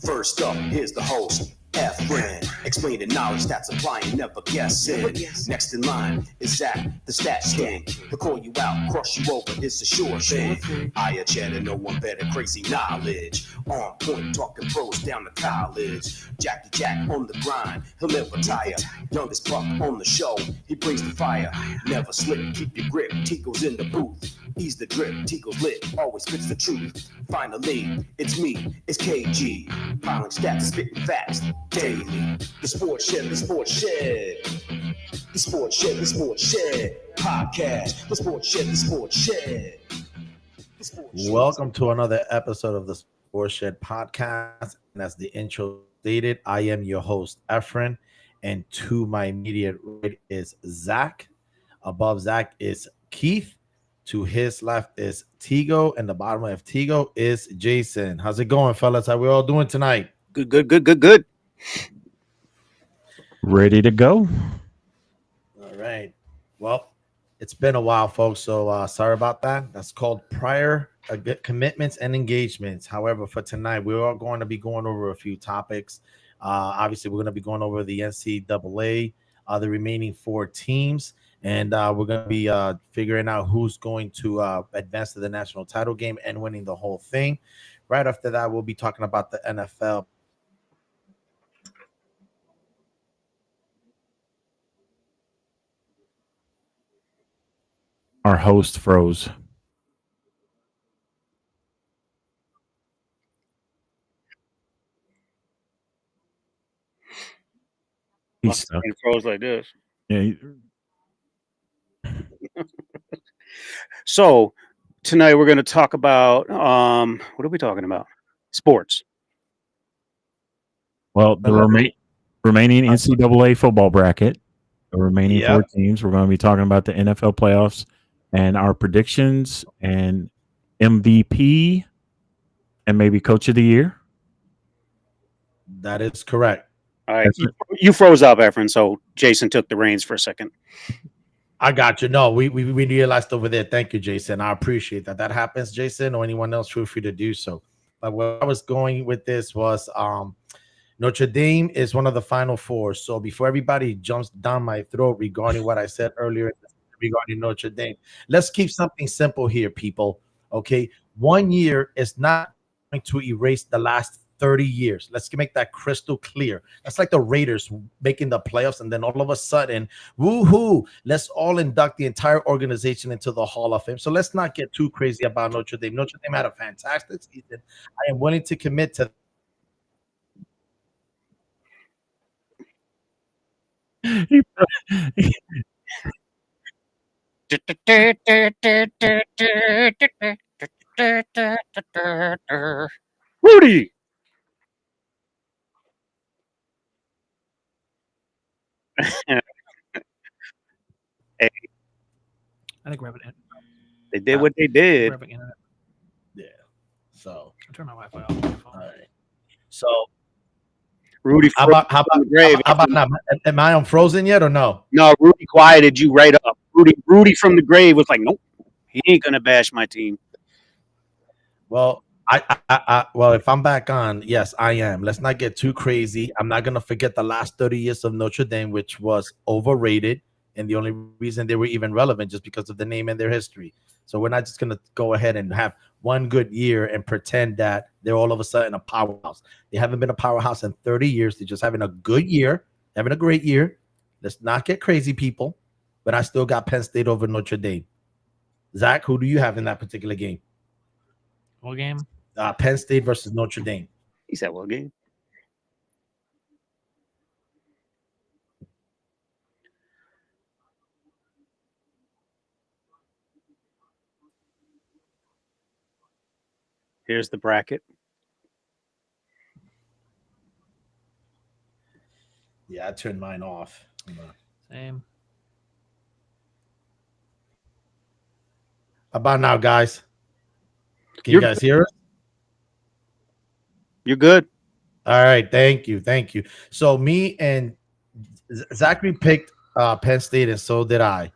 First up, here's the host, Efren, explaining knowledge that's applying, never guessing. Next in line is Zach, the stats king. He'll call you out, cross you over, it's a sure thing. I a cheddar, no one better, crazy knowledge. On point, talking pros down to college. Jackie Jack on the grind, he'll never tire. Youngest buck on the show, he brings the fire. Never slip, keep your grip, Tico's in the booth. Ease the drip, Tico's lit, always spits the truth. Finally, it's me, it's KG. Piling stats, spitting fast, daily. The Sports Shed, the Sports Shed. The Sports Shed, the Sports Shed. Podcast, the Sports Shed, the Sports Shed. Welcome to another episode of the Sports Shed Podcast. And as the intro stated, I am your host, Efren. And to my immediate right is Zach. Above Zach is Keith. To his left is Tigo, and the bottom of Tigo is Jason. How's it going, fellas? How we all doing tonight? Good. Ready to go. All right. Well, it's been a while, folks, so sorry about that. That's called prior commitments and engagements. However, for tonight, we're all going to be going over a few topics. Obviously, we're going to be going over the NCAA, the remaining 4 teams. And we're going to be figuring out who's going to advance to the national title game and winning the whole thing. Right after that, we'll be talking about the NFL. Our host froze. He's stuck. It froze like this. Yeah. So tonight we're going to talk about what are we talking about? Sports. Well, the remaining NCAA football bracket, the remaining 4 teams. We're going to be talking about the NFL playoffs and our predictions and MVP and maybe Coach of the Year. That is correct. All right, you froze up, Efren. So Jason took the reins for a second. I got you. No, we realized over there. Thank you, Jason. I appreciate that. That happens, Jason, or anyone else, feel free to do so. But where I was going with this was Notre Dame is one of the Final 4. So before everybody jumps down my throat regarding what I said earlier regarding Notre Dame, let's keep something simple here, people. Okay, 1 year is not going to erase the last 30 years. Let's make that crystal clear. That's like the Raiders making the playoffs, and then all of a sudden, woohoo, let's all induct the entire organization into the Hall of Fame. So let's not get too crazy about Notre Dame. Notre Dame had a fantastic season. I am willing to commit to Rudy. Hey, I think we're having they did what they did. internet. yeah. So I turn my Wi-Fi off. On my phone. all right. So Rudy. how about now? Am I unfrozen yet or no? No, Rudy quieted you right up. Rudy from the grave was like, nope, he ain't gonna bash my team. Well, well, if I'm back on, yes, I am. Let's not get too crazy. I'm not gonna forget the last 30 years of Notre Dame, which was overrated, and the only reason they were even relevant just because of the name and their history. So we're not just gonna go ahead and have one good year and pretend that they're all of a sudden a powerhouse. They haven't been a powerhouse in 30 years. They're just having a good year, having a great year. Let's not get crazy, people. But I still got Penn State over Notre Dame. Zach, who do you have in that particular game? What game? Penn State versus Notre Dame. He said, "What game?" Here's the bracket. Yeah, I turned mine off. Same. How about now, guys? Can you guys hear us? You're good. All right, thank you. So me and Zachary picked Penn State, and so did I.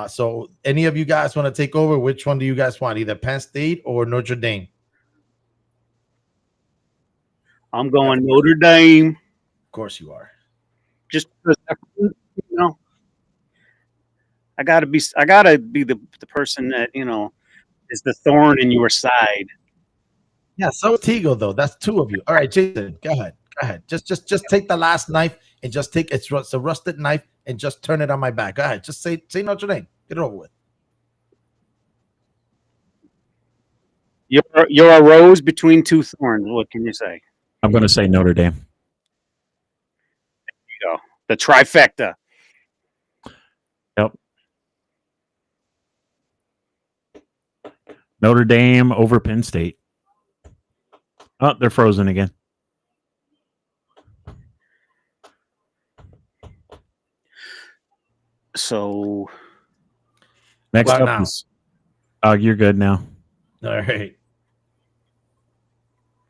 So any of you guys want to take over? Which one do you guys want? Either Penn State or Notre Dame? I'm going Notre Dame. Of course you are. Just because, you know, I gotta be the person that is the thorn in your side. Yeah, so Tigo though. That's two of you. All right, Jason, go ahead. Go ahead. Just take the last knife and just take it's a rusted knife and just turn it on my back. Go ahead. Just say Notre Dame. Get it over with. You're a rose between two thorns. What can you say? I'm going to say Notre Dame. You go. The trifecta. Yep. Notre Dame over Penn State. Oh, they're frozen again. So Next Well, up now. is. Oh, you're good now. All right.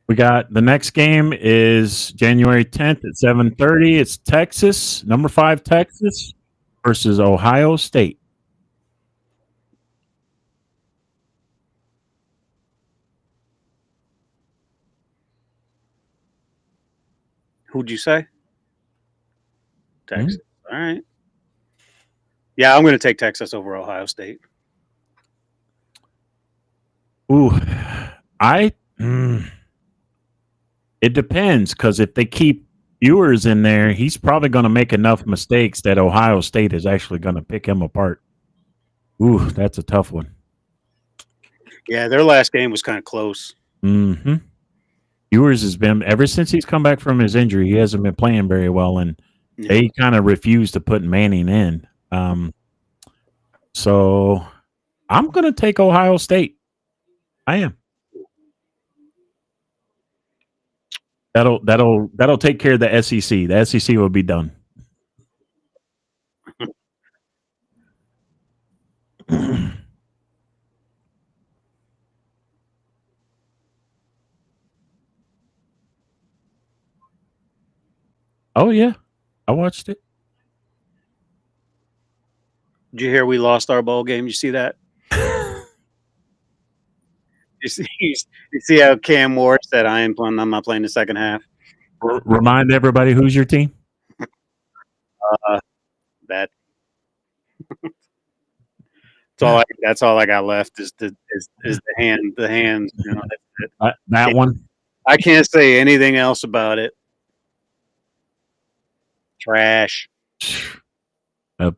We got the next game is January 10th at 7:30. It's Texas, number 5 Texas versus Ohio State. who'd you say? Texas. All right. Yeah, I'm going to take Texas over Ohio State. Ooh, it depends, because if they keep Ewers in there, he's probably going to make enough mistakes that Ohio State is actually going to pick him apart. Ooh, that's a tough one. Yeah, their last game was kind of close. Mm-hmm. Ewers has been, ever since he's come back from his injury, he hasn't been playing very well, and they kind of refused to put Manning in. So I'm going to take Ohio State. I am. That'll take care of the SEC. The SEC will be done. Oh yeah, I watched it. Did you hear we lost our bowl game? You see that? You see how Cam Moore said, I'm not playing the second half? Remind everybody, who's your team? That. That's all I got left is the hand. The hand. You know, That one. I can't say anything else about it. Trash. Yeah.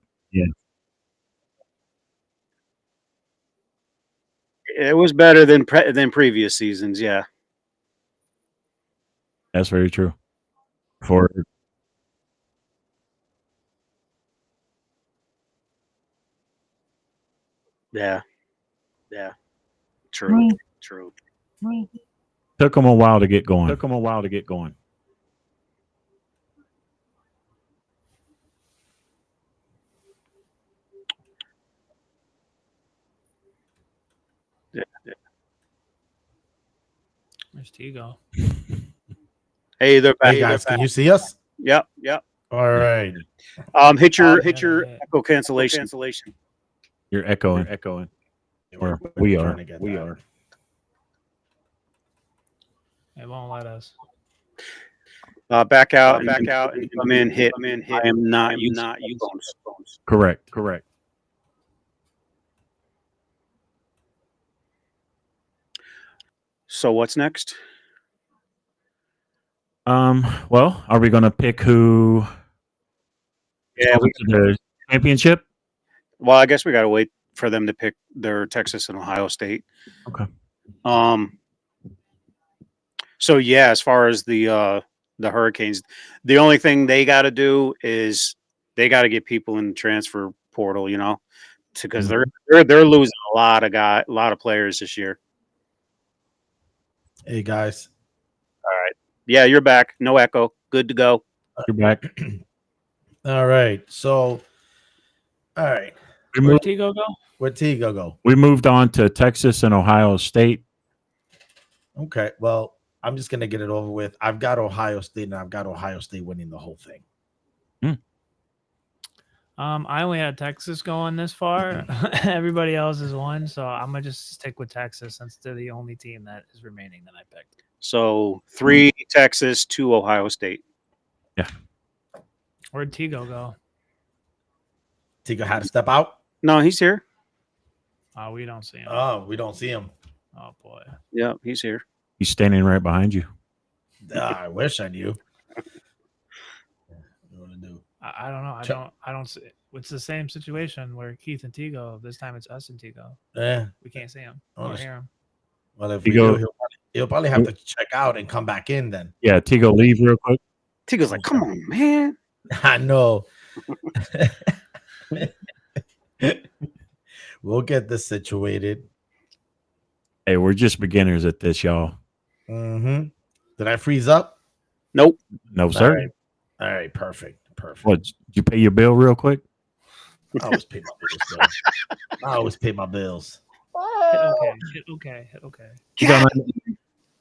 It was better than previous seasons. Yeah. That's very true. Yeah. True. Took them a while to get going. There's Tigo. Hey, they're back. Hey guys, can you see us? Yep. All right. Hit your Yeah. echo cancellation. You're echoing. Or we are. It won't let us. Back out, and come in. Hit. I am not using phones. Correct. So what's next? Well, are we going to pick who? Yeah, goes to the championship. Well, I guess we got to wait for them to pick their Texas and Ohio State. Okay. So yeah, as far as the Hurricanes, the only thing they got to do is they got to get people in the transfer portal, because they're losing a lot of players this year. Hey guys. All right. Yeah, you're back. No echo. Good to go. You're back. All right. So, all right. Where'd Tigo go? Where'd Tigo go? We moved on to Texas and Ohio State. Okay. Well, I'm just gonna get it over with. I've got Ohio State, and I've got Ohio State winning the whole thing. I only had Texas going this far. Everybody else has won, so I'm gonna just stick with Texas since they're the only team that is remaining that I picked. So 3 Texas, 2 Ohio State. Where'd Tigo go? Tigo had to step out. No, he's here. Oh, we don't see him. Oh, we don't see him. Oh boy. Yeah, he's here. He's standing right behind you. I wish I knew. What do you want to do? I don't know. I don't see. It's the same situation where Keith and Tigo. This time it's us and Tigo. Yeah. We can't see him Oh, or hear him. Well, if You we go- do, he'll probably have to check out and come back in then. Yeah, Tigo, leave real quick. Tigo's like, come on, man. I know. We'll get this situated. Hey, we're just beginners at this, y'all. Mm-hmm. Did I freeze up? Nope. No, sir. right. All right, perfect. Perfect. What? Did you pay your bill real quick? I always pay my bills. Bro. I always pay my bills. Hit okay.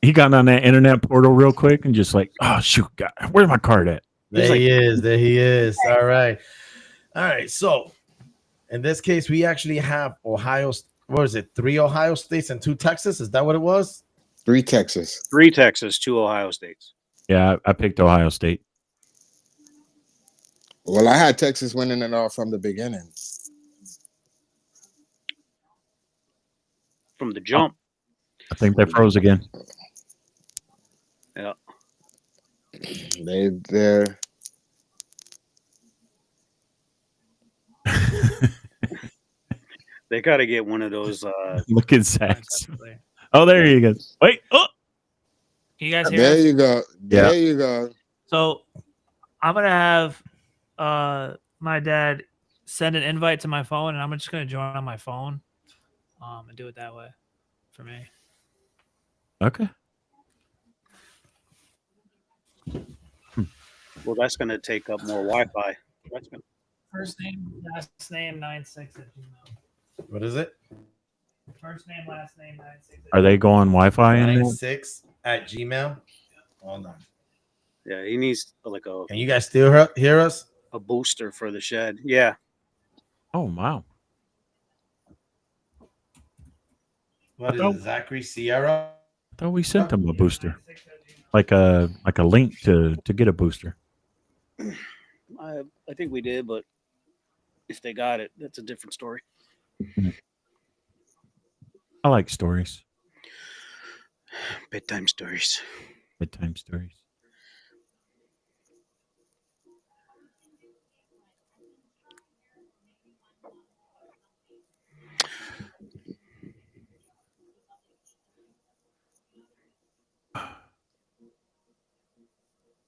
He got on that internet portal real quick and just like, oh shoot, God, where's my card at? There he is. There he is. All right. All right. So in this case, we actually have Ohio. What is it? 3 Ohio states and 2 Texas. Is that what it was? 3 Texas. 3 Texas, 2 Ohio States. Yeah, I picked Ohio State. Well, I had Texas winning it all from the beginning. From the jump. I think they froze again. Yeah. They're They got to get one of those. Look at Zach. Definitely. Oh, there he goes. Wait. Oh, Can you guys hear there us? you go. Yeah. There you go. So I'm gonna have my dad send an invite to my phone, and I'm just gonna join on my phone, and do it that way for me. okay. Well, that's going to take up more Wi-Fi. That's gonna, First name, last name, 96 at Gmail. What is it? First name, last name, 96. Are they going Wi-Fi in there? 96 at Gmail. Hold on. yeah, he needs like Can you guys still hear us? a booster for the shed. Yeah. Oh wow. What is Oh. it? Zachary Sierra? I thought we sent them a booster, like a link to get a booster. I think we did, but if they got it, that's a different story. I like stories, Bedtime stories. bedtime stories.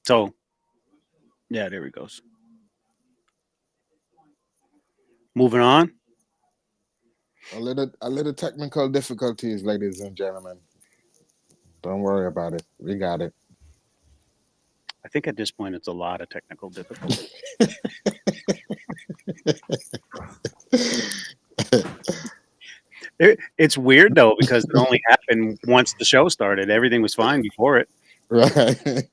So, yeah, there he goes. Moving on. A little technical difficulties, ladies and gentlemen. Don't worry about it. We got it. I think at this point it's a lot of technical difficulty. It's weird though because it only happened once the show started. Everything was fine before it. Right.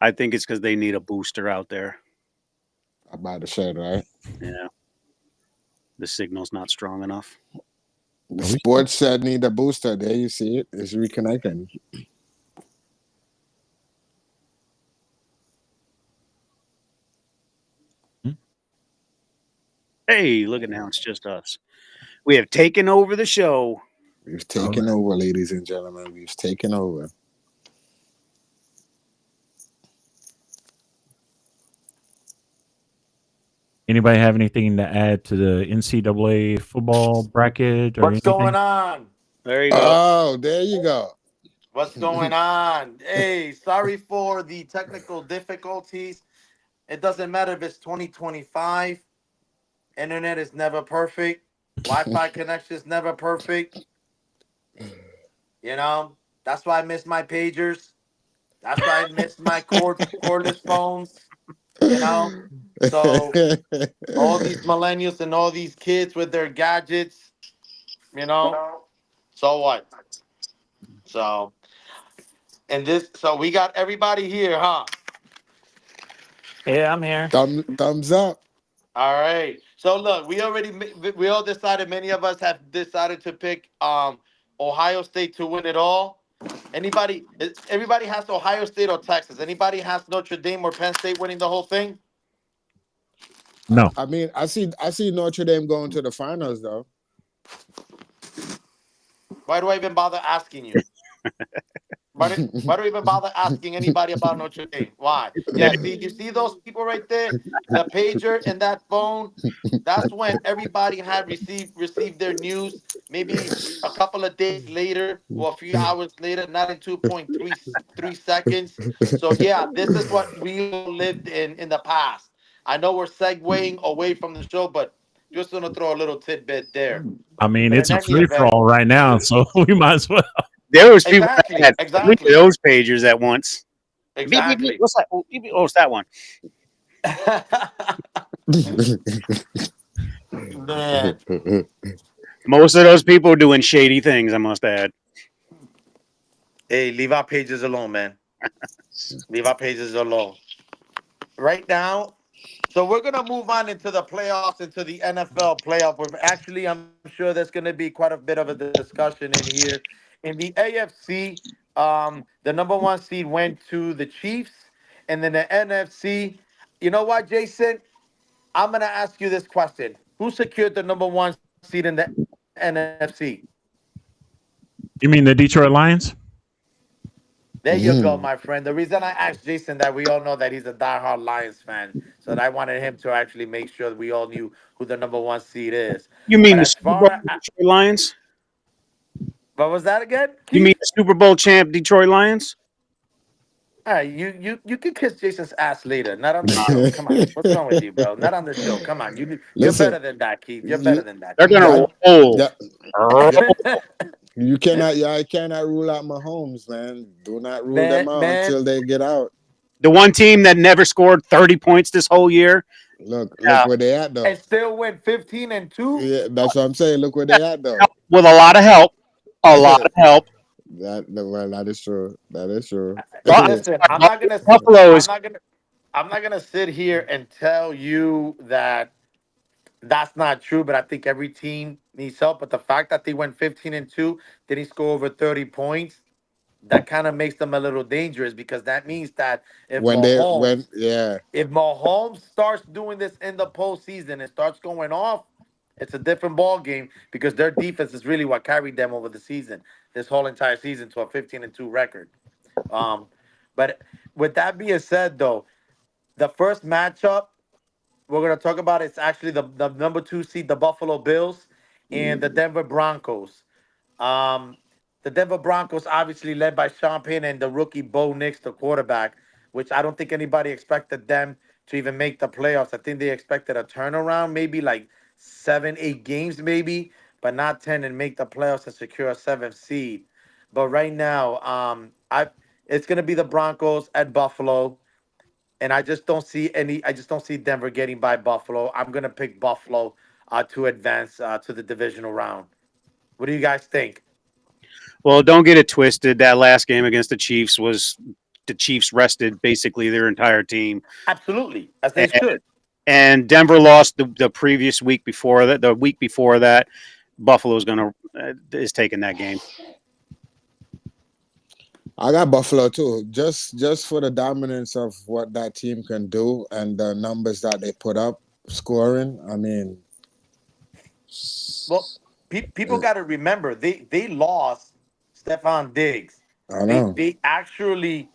I think it's because they need a booster out there. About the shed, right? Yeah, the signal's not strong enough. The sports shed need a booster. There you see it. It's reconnecting. Hey, look at now, it's just us. We have taken over the show. We've taken over, ladies and gentlemen. We've taken over. Anybody have anything to add to the NCAA football bracket? Or What's anything? going on? There you go. Oh, there you go. What's going on? Hey, sorry for the technical difficulties. It doesn't matter if it's 2025. Internet is never perfect. Wi-Fi connection is never perfect. You know, that's why I miss my pagers. That's why I miss my cordless phones. You know, so all these millennials and all these kids with their gadgets, you know, so what? So, and this, so we got everybody here, huh? Yeah, I'm here. Thumbs up. All right. So look, we all decided. Many of us have decided to pick Ohio State to win it all. Everybody has Ohio State or Texas. Anybody has Notre Dame or Penn State winning the whole thing? No. I mean, I see Notre Dame going to the finals though. Why do I even bother asking you? Why do I even bother asking anybody about Notre Dame? Why? Yeah, see, you see those people right there, the pager and that phone. That's when everybody had received their news. Maybe a couple of days later or a few hours later, not in 2.33 seconds. So yeah, this is what we all lived in the past. I know we're segueing away from the show, but just gonna throw a little tidbit there. I mean, But it's in a any free for event, all right now, so we might as well. There was people that exactly, had three exactly, of those pagers at once. Beep, beep, beep. exactly. What's that? Oh, beep, beep. Oh, it's that one. Man, Most of those people doing shady things, I must add. hey, leave our pages alone, man. Leave our pages alone. Right now, so we're gonna move on into the playoffs, into the NFL playoff. I'm sure there's gonna be quite a bit of a discussion in here. In the AFC, the number one seed went to the Chiefs, and then the NFC. You know what, Jason? I'm gonna ask you this question: who secured the number one seed in the NFC? You mean the Detroit Lions? There you go, my friend. The reason I asked Jason that we all know that he's a diehard Lions fan, so that I wanted him to actually make sure that we all knew who the number one seed is. You mean But the as Super Bowl far as, Detroit Lions? what was that again, You mean Keith? the Super Bowl champ Detroit Lions? All right, you can kiss Jason's ass later, not on the show. Come on, what's wrong with you, bro? Not on the show. Come on, you're Listen, better than that, Keith. You're you better than that, They're Keith. gonna that, roll. that you cannot rule out Mahomes, man. Do not rule them out man. until they get out. The one team that never scored 30 points this whole year. Look Yeah. where they at though. And still went 15-2. Yeah, that's what I'm saying. Look where they at though. With a lot of help. A lot of help. That is true. That is true. Listen, I'm not gonna. Buffalo I'm is not gonna. I'm not gonna sit here and tell you that that's not true, but I think every team needs help. But the fact that they went 15-2, didn't score over 30 points, that kind of makes them a little dangerous because that means that if Mahomes starts doing this in the postseason and starts going off, it's a different ball game because their defense is really what carried them over the season, this whole entire season to a 15-2 record. But with that being said, though, the first matchup we're going to talk about is actually the number 2 seed, the Buffalo Bills, and the Denver Broncos. The Denver Broncos, obviously led by Sean Payton and the rookie Bo Nix, the quarterback, which I don't think anybody expected them to even make the playoffs. I think they expected a turnaround, maybe like 7-8 games, maybe, but not 10, and make the playoffs and secure a 7th seed. But right now, it's going to be the Broncos at Buffalo. And I just don't see Denver getting by Buffalo. I'm gonna pick Buffalo to advance to the divisional round. What do you guys think? well, don't get it twisted. That last game against the Chiefs was the Chiefs rested basically their entire team. Absolutely, as they should. And Denver lost the previous week before that. The week before that, Buffalo's is taking that game. I got Buffalo too, just for the dominance of what that team can do and the numbers that they put up scoring. I mean, Well, people got to remember they lost Stephon Diggs. I know. They actually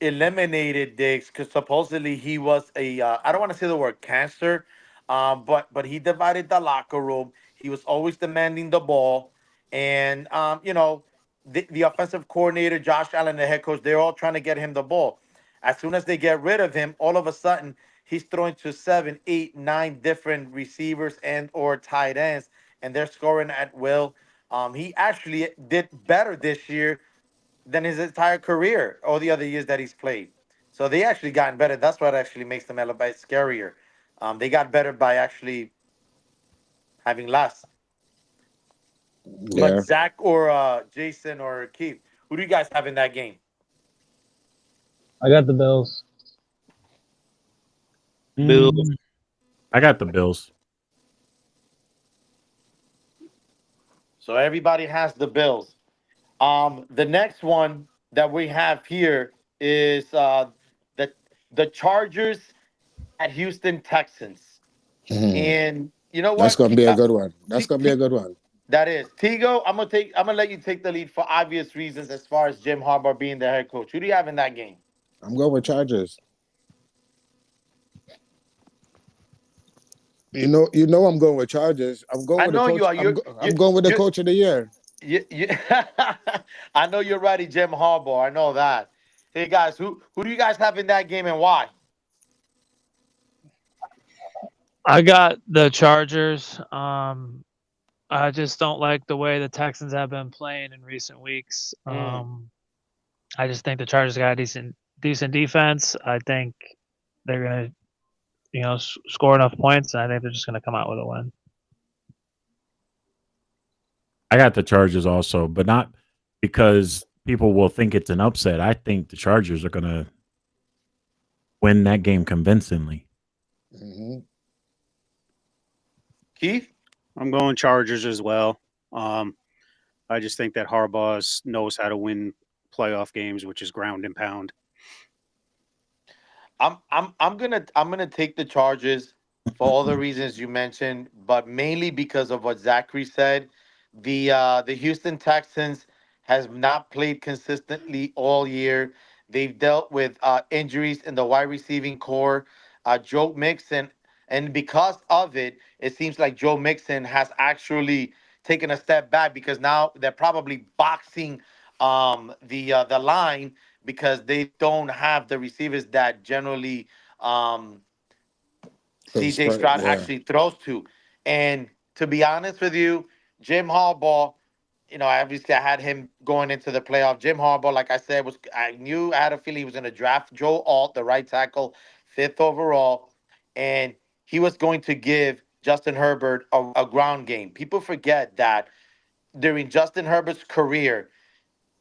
eliminated Diggs because supposedly he was a I don't want to say the word cancer, but he divided the locker room. He was always demanding the ball, and the offensive coordinator Josh Allen, the head coach, they're all trying to get him the ball. As soon as they get rid of him, all of a sudden he's throwing to 7, 8, 9 different receivers and or tight ends, and they're scoring at will. He actually did better this year than his entire career, all the other years that he's played. So they actually gotten better. That's what actually makes them a little bit scarier. They got better by actually having less. Yeah. But Zach or Jason or Keith, who do you guys have in that game? I got the Bills. Bills. I got the Bills. So everybody has the Bills. The next one that we have here is the Chargers at Houston Texans. Mhm. And you know That's what? gonna be a good one. That's gonna be a good one. That is Tigo. I'm gonna let you take the lead for obvious reasons as far as Jim Harbaugh being the head coach. Who do you have in that game? I'm going with Chargers. You know, I'm going with Chargers. I'm going I with the know coach. you are. I'm going with the You're coach of the year. you I know you're ready, Jim Harbaugh. I know that. Hey guys, who do you guys have in that game and why? I got the Chargers. I just don't like the way the Texans have been playing in recent weeks. I just think the Chargers got a decent defense. I think they're gonna, score enough points, and I think they're just gonna come out with a win. I got the Chargers also, but not because people will think it's an upset. I think the Chargers are going to win that game convincingly. Mm-hmm. Keith? I'm going Chargers as well. I just think that Harbaugh knows how to win playoff games, which is ground and pound. I'm gonna take the Chargers for all the reasons you mentioned, but mainly because of what Zachary said. The Houston Texans has not played consistently all year. They've dealt with injuries in the wide receiving core. Joe Mixon, and because of it, it seems like Joe Mixon has actually taken a step back because now they're probably boxing the line because they don't have the receivers that generally CJ Stroud Yeah. actually throws to. And to be honest with you, Jim Harbaugh, obviously I had him going into the playoff. Jim Harbaugh, like I said, I had a feeling he was going to draft Joe Alt, the right tackle, 5th overall, and he was going to give Justin Herbert a ground game. People forget that during Justin Herbert's career,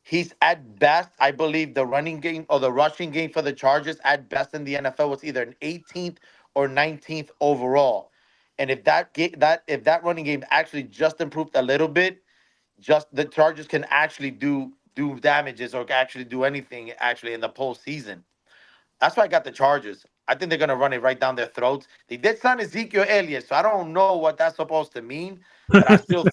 he's at best, I believe, the running game or the rushing game for the Chargers at best in the NFL was either an 18th or 19th overall. And if that running game actually just improved a little bit, just the Chargers can actually do damages or actually do anything actually in the postseason. That's why I got the Chargers. I think they're gonna run it right down their throats. They did sign Ezekiel Elliott, so I don't know what that's supposed to mean, but I still.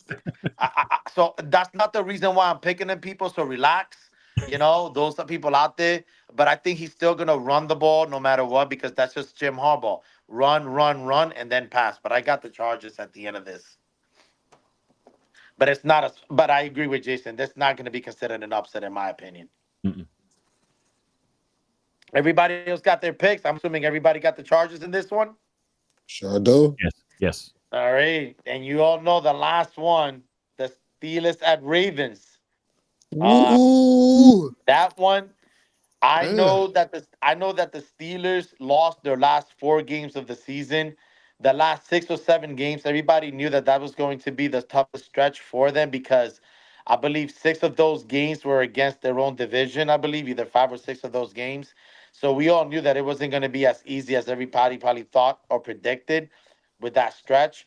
So that's not the reason why I'm picking them, people. So relax. Those are people out there, but I think he's still gonna run the ball no matter what because that's just Jim Harbaugh. Run, and then pass. But I got the Chargers at the end of this. But it's not a. But I agree with Jason. That's not going to be considered an upset, in my opinion. Mm-mm. Everybody else got their picks. I'm assuming everybody got the Chargers in this one. Sure do. Yes. All right, and you all know the last one, the Steelers at Ravens. Ooh. That one, I Yeah. know that the Steelers lost their last 4 games of the season. The last 6 or 7 games, everybody knew that was going to be the toughest stretch for them because I believe 6 of those games were against their own division. I believe either 5 or 6 of those games. So we all knew that it wasn't going to be as easy as everybody probably thought or predicted with that stretch.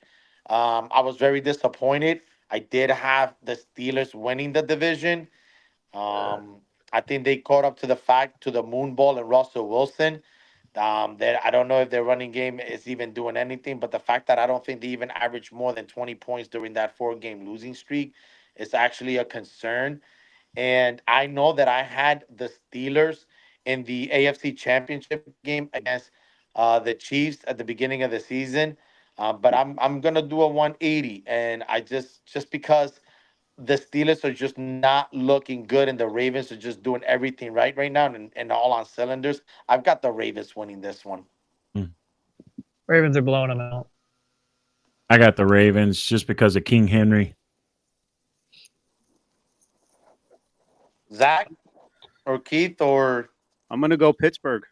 I was very disappointed. I did have the Steelers winning the division. I think they caught up to the Moonball and Russell Wilson. I don't know if their running game is even doing anything, but the fact that I don't think they even averaged more than 20 points during that 4-game losing streak is actually a concern. And I know that I had the Steelers in the AFC Championship game against the Chiefs at the beginning of the season, but I'm gonna do a 180, and I just because the Steelers are just not looking good, and the Ravens are just doing everything right now, and all on cylinders. I've got the Ravens winning this one. Ravens are blowing them out. I got the Ravens just because of King Henry. Zach or Keith or I'm going to go Pittsburgh.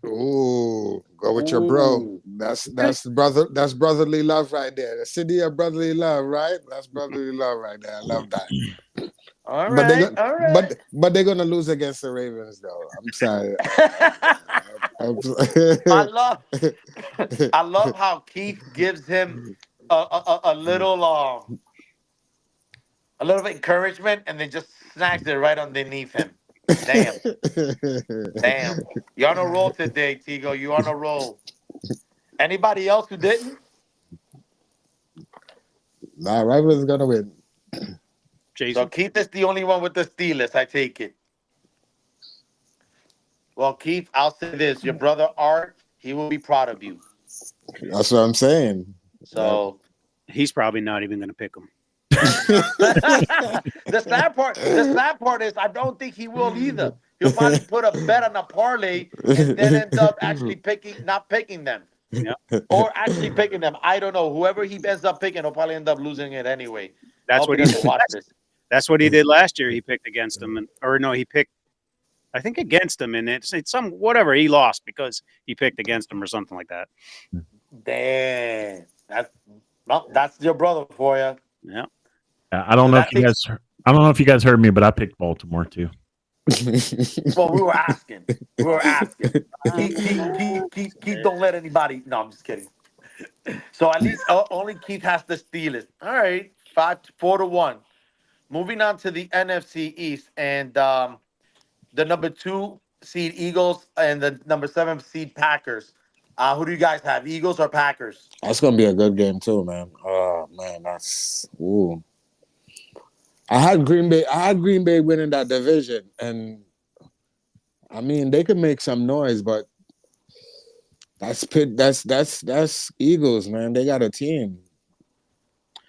Ooh, go with your bro. Ooh. That's brotherly love right there. The city of brotherly love, right? That's brotherly love right there. I love that. all But right, all right. but they're gonna lose against the Ravens though. I'm sorry. I love I love how Keith gives him a little encouragement and then just snags it right underneath him. Damn. Damn. You're on a roll today, Tigo. You on a roll. Anybody else who didn't? Nah, Ravens gonna win. So Jason. Keith is the only one with the Steelers, I take it. Well, Keith, I'll say this. Your brother Art, he will be proud of you. That's what I'm saying. So He's probably not even going to pick him. the sad part is I don't think he will either. He'll probably put a bet on a parlay and then end up actually not picking them. Yeah. Or actually picking them. I don't know. Whoever he ends up picking will probably end up losing it anyway. That's what he doesn't did. watch this. That's what he did last year. He picked against him, he picked, I think, against him, and it's some whatever he lost because he picked against him or something like that. Damn, that's your brother for you. Yeah. I don't know if you guys. I don't know if you guys heard me, but I picked Baltimore too. Well, we were asking. Keith, don't let anybody. No, I'm just kidding. So at least only Keith has the Steelers. All right, 4-1. Moving on to the NFC East and the number 2 seed Eagles and the number 7 seed Packers. Who do you guys have, Eagles or Packers? That's gonna be a good game too, man. Oh man, that's ooh. I had Green Bay winning that division, and I mean they could make some noise, but that's Eagles, man. They got a team.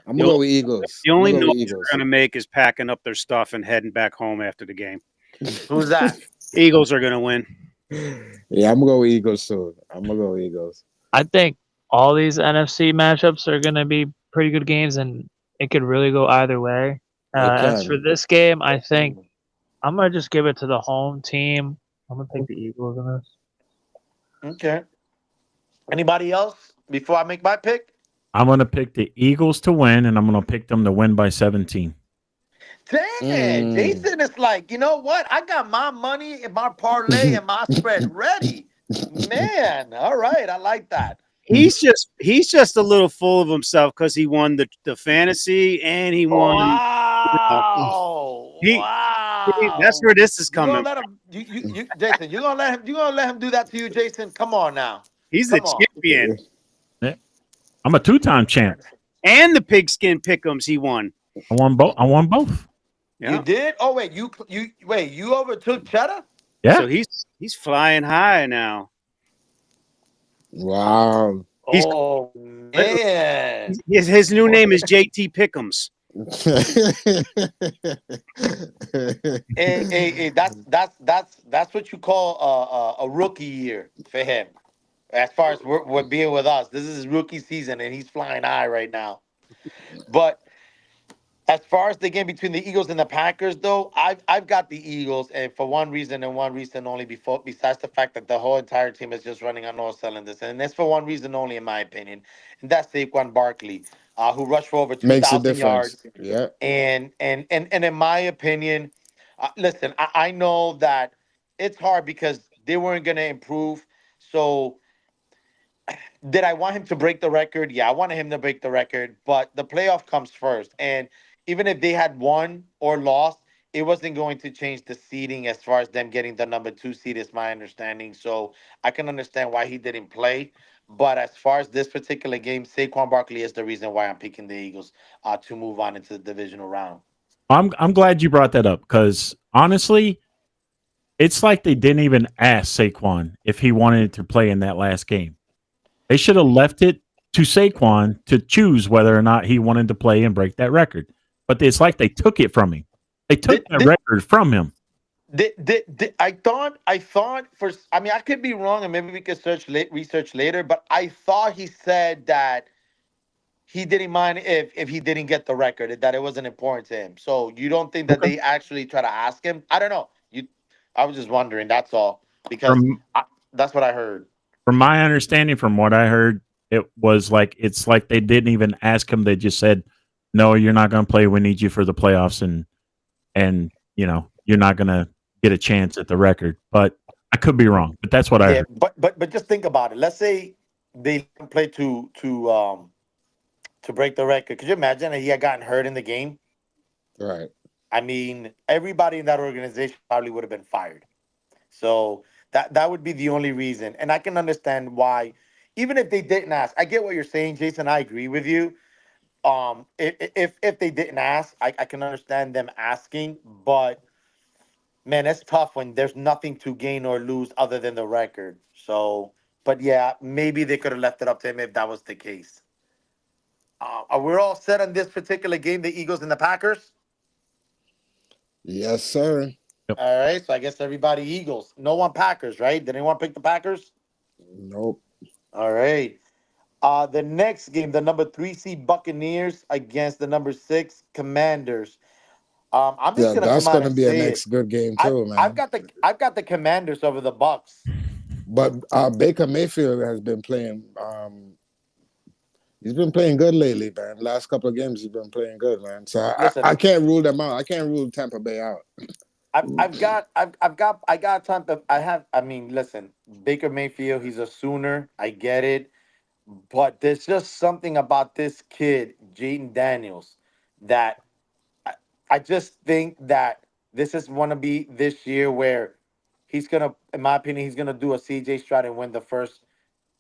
I'm gonna go with Eagles. The only noise they're gonna make is packing up their stuff and heading back home after the game. Who's that? Eagles are gonna win. Yeah, I'm gonna go with Eagles too. I'm gonna go with Eagles. I think all these NFC matchups are going to be pretty good games, and it could really go either way. As for this game, I think I'm going to just give it to the home team. I'm going to take the Eagles in this. Okay. Anybody else before I make my pick? I'm going to pick the Eagles to win, and I'm going to pick them to win by 17. Dang, Jason is like, you know what? I got my money and my parlay and my spread ready. Man, all right. I like that. He's just a little full of himself because he won the fantasy and he won. Wow. Wow. That's where this is coming. Jason, you're gonna let him do that to you, Jason? Come on now. He's the champion. I'm a 2-time champ. And the pigskin pick'ems he won. I won both. Yeah. You did? Oh wait, you overtook Cheddar? Yeah. So he's flying high now. Wow. Oh man. His new name is JT Pick'ems. Hey, that's what you call a rookie year for him. As far as we're being with us, this is his rookie season, and he's flying high right now. But as far as the game between the Eagles and the Packers, though, I've got the Eagles, and for one reason and one reason only. Besides the fact that the whole entire team is just running on all cylinders, and that's for one reason only, in my opinion, and that's Saquon Barkley, who rushed for over 2,000 yards. Yeah, and in my opinion, listen, I know that it's hard because they weren't going to improve. So, did I want him to break the record? Yeah, I wanted him to break the record, but the playoff comes first, and even if they had won or lost, it wasn't going to change the seeding as far as them getting the number 2 seed, is my understanding. So I can understand why he didn't play. But as far as this particular game, Saquon Barkley is the reason why I'm picking the Eagles to move on into the divisional round. I'm glad you brought that up because honestly, it's like they didn't even ask Saquon if he wanted to play in that last game. They should have left it to Saquon to choose whether or not he wanted to play and break that record. But it's like they took it from him. They took that record from him. I thought I mean, I could be wrong, and maybe we could research later, but I thought he said that he didn't mind if he didn't get the record, that it wasn't important to him. So you don't think that they actually try to ask him? I don't know. I was just wondering, that's all. Because that's what I heard. From my understanding, from what I heard, it's like they didn't even ask him. They just said, no, you're not going to play. We need you for the playoffs, and you know you're not going to get a chance at the record. But I could be wrong, but that's what I Yeah, heard. but just think about it. Let's say they play to break the record. Could you imagine that he had gotten hurt in the game? Right. I mean, everybody in that organization probably would have been fired. So that would be the only reason. And I can understand why, even if they didn't ask. I get what you're saying, Jason. I agree with you. If they didn't ask, I can understand them asking, but man, it's tough when there's nothing to gain or lose other than the record. So, but yeah, maybe they could have left it up to him if that was the case. Are we all set on this particular game, the Eagles and the Packers? Yes, sir. All right, so I guess everybody Eagles. No one Packers, right? Did anyone pick the Packers? Nope. All right. The next game, the number 3 seed Buccaneers against the number 6 Commanders. I'm just Yeah, gonna that's come out gonna and be a say next good game I, too, man. I've got the Commanders over the Bucks. But Baker Mayfield has been playing. He's been playing good lately, man. Last couple of games, he's been playing good, man. So Listen, I can't rule them out. I can't rule Tampa Bay out. I got Tampa. I mean, listen, Baker Mayfield, he's a Sooner. I get it, but there's just something about this kid, Jaden Daniels, that I just think that this is want to be this year where he's gonna, in my opinion, he's gonna do a CJ Stroud and win the first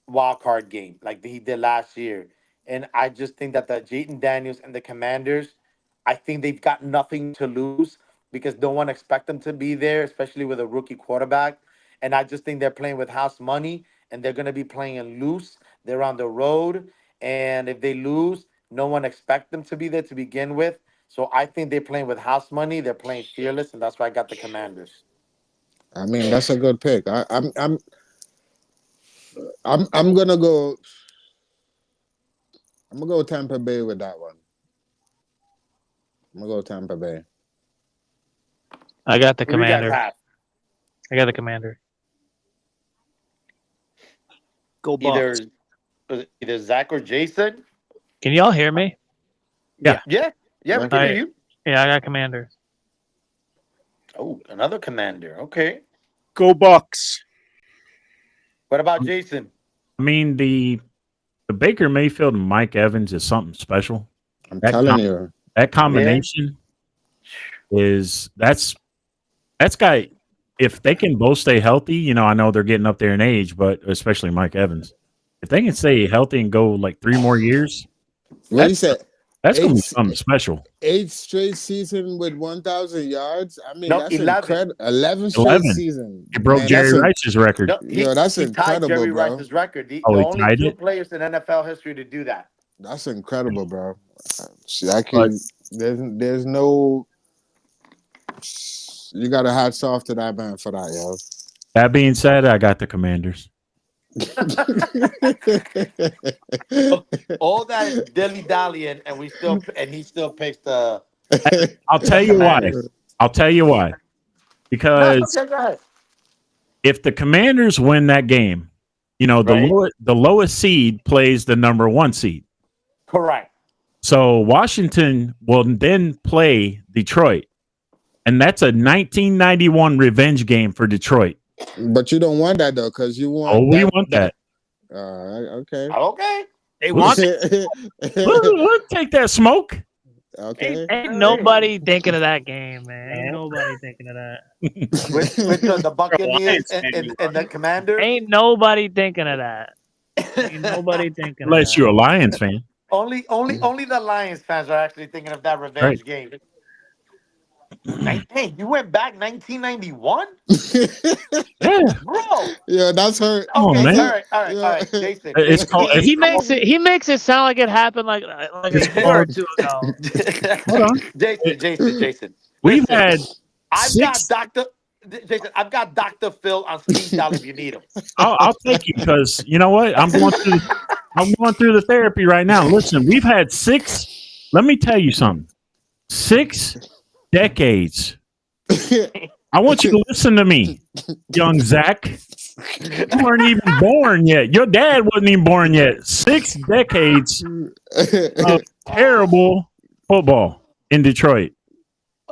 wild card game like he did last year. And I just think that the Jaden Daniels and the Commanders, I think they've got nothing to lose because no one expect them to be there, especially with a rookie quarterback. And I just think they're playing with house money and they're gonna be playing loose. They're on the road, and if they lose, no one expect them to be there to begin with. So I think they're playing with house money. They're playing fearless, and that's why I got the Commanders. I mean, that's a good pick. I'm gonna go. I'm gonna go Tampa Bay with that one. I'm gonna go Tampa Bay. I got the Who do you guys Commander. have? I got the Commander. Go Bucks. Either Zach or Jason. Can y'all hear me? Yeah, we can Alright. hear you. Yeah, I got Commander. Oh, another Commander. Okay. Go Bucks. What about Jason? I mean, the Baker Mayfield and Mike Evans is something special. I'm That telling you. That combination that's got, if they can both stay healthy, you know, I know they're getting up there in age, but especially Mike Evans. If they can stay healthy and go like 3 more years, What you said? that's going to be Eight- something special. 8 straight season with 1,000 yards. I mean, No, that's 11. incredible. 11 straight 11. season. It broke Man, Jerry that's Rice's record. No, Yo, that's he tied incredible, Jerry bro. Rice's record. The Oh, he only tied 2 it? players in NFL history to do that. That's incredible, bro. There's no. You got to hats off to that man for that, yo. That being said, I got the Commanders. All that is dilly dallying, and he still picks the. I'll tell you why. I'll tell you why. Because Okay, go ahead. if the Commanders win that game, you know, Right. the lowest seed plays the number 1 seed. Correct. So Washington will then play Detroit. And that's a 1991 revenge game for Detroit. But you don't want that though, because you want. Oh, we want that. Okay. Okay. They want it. We'll take that smoke. Okay. Ain't nobody thinking of that game, man. Ain't nobody thinking of that. With the Buccaneers and the Commanders. Ain't nobody thinking of that. Ain't nobody thinking of Unless that. you're a Lions fan. Only the Lions fans are actually thinking of that revenge game. Hey, you went back 1991, Yeah. bro. Yeah, that's her. Oh, Okay, man. all right, Jason. It's called- He makes it sound like it happened like a year or 2 ago. Hold on. Jason. We've Listen, had I've got 6. I've got Dr. Phil on speed dial if you need him. I'll take you because you know what? I'm going through the therapy right now. Listen, we've had 6. Let me tell you something. 6 decades. I want you to listen to me, young Zach. You weren't even born yet. Your dad wasn't even born yet. 6 decades of terrible football in Detroit.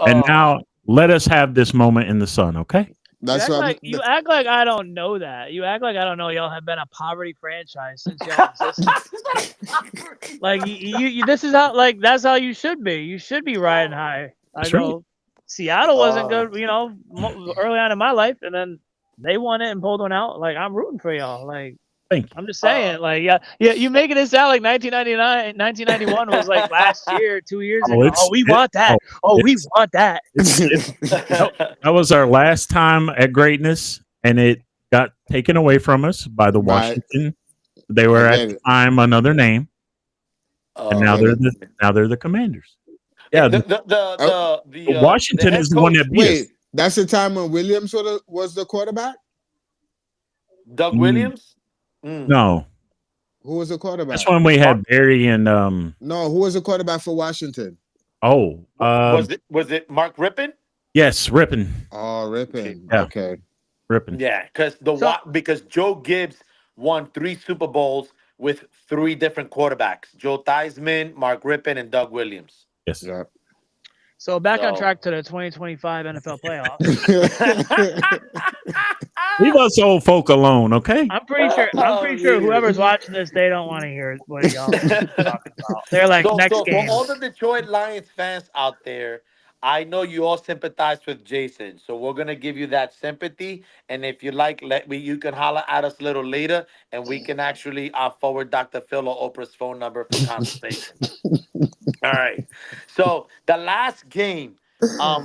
And now let us have this moment in the sun, okay? That's You act like I don't know that. You act like I don't know y'all have been a poverty franchise since y'all existed. Like you this is how that's how you should be. You should be riding high. That's I go, Seattle wasn't good, early on in my life, and then they won it and pulled one out. Like I'm rooting for y'all. Like Thank you. I'm just saying, you making it sound like 1991 was like last year, 2 years ago. We want that. We want that. That was our last time at greatness, and it got taken away from us by the Washington. They were at the time another name, and now they're the Commanders. Yeah, the Washington is the one that beat us. That's the time when Williams was the quarterback? Doug Williams? No. Who was the quarterback? That's when we had Barry and No, who was the quarterback for Washington? Was it Mark Rippon? Yes, Rippon. Oh, Rippon. Yeah. Okay. Rippon. Yeah, because Joe Gibbs won 3 Super Bowls with 3 different quarterbacks: Joe Theismann, Mark Rippon, and Doug Williams. Yes. Yeah. So back on track to the 2025 NFL playoffs. Leave us old folk alone, okay? I'm pretty sure whoever's watching this, they don't want to hear what y'all talking about. They're like, next game. For all the Detroit Lions fans out there, I know you all sympathize with Jason, so we're gonna give you that sympathy. And if you like, you can holler at us a little later, and we can actually forward Dr. Phil or Oprah's phone number for conversation. All right. So the last game,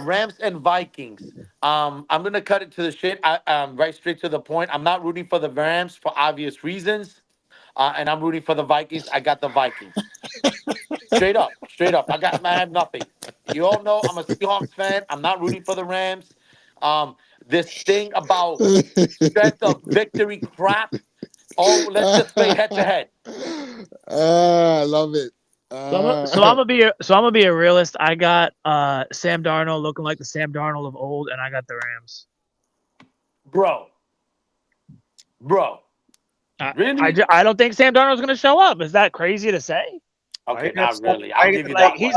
Rams and Vikings. I'm gonna cut it to the shit. Right straight to the point. I'm not rooting for the Rams for obvious reasons, and I'm rooting for the Vikings. I got the Vikings. Straight up. I have nothing. You all know I'm a Seahawks fan. I'm not rooting for the Rams. This thing about strength of victory crap. Oh, let's just play head to head. I love it. So I'm gonna be a realist. I got Sam Darnold looking like the Sam Darnold of old, and I got the Rams. Bro. Really? I don't think Sam Darnold's gonna show up. Is that crazy to say? Okay, not really. I'll give you that. He's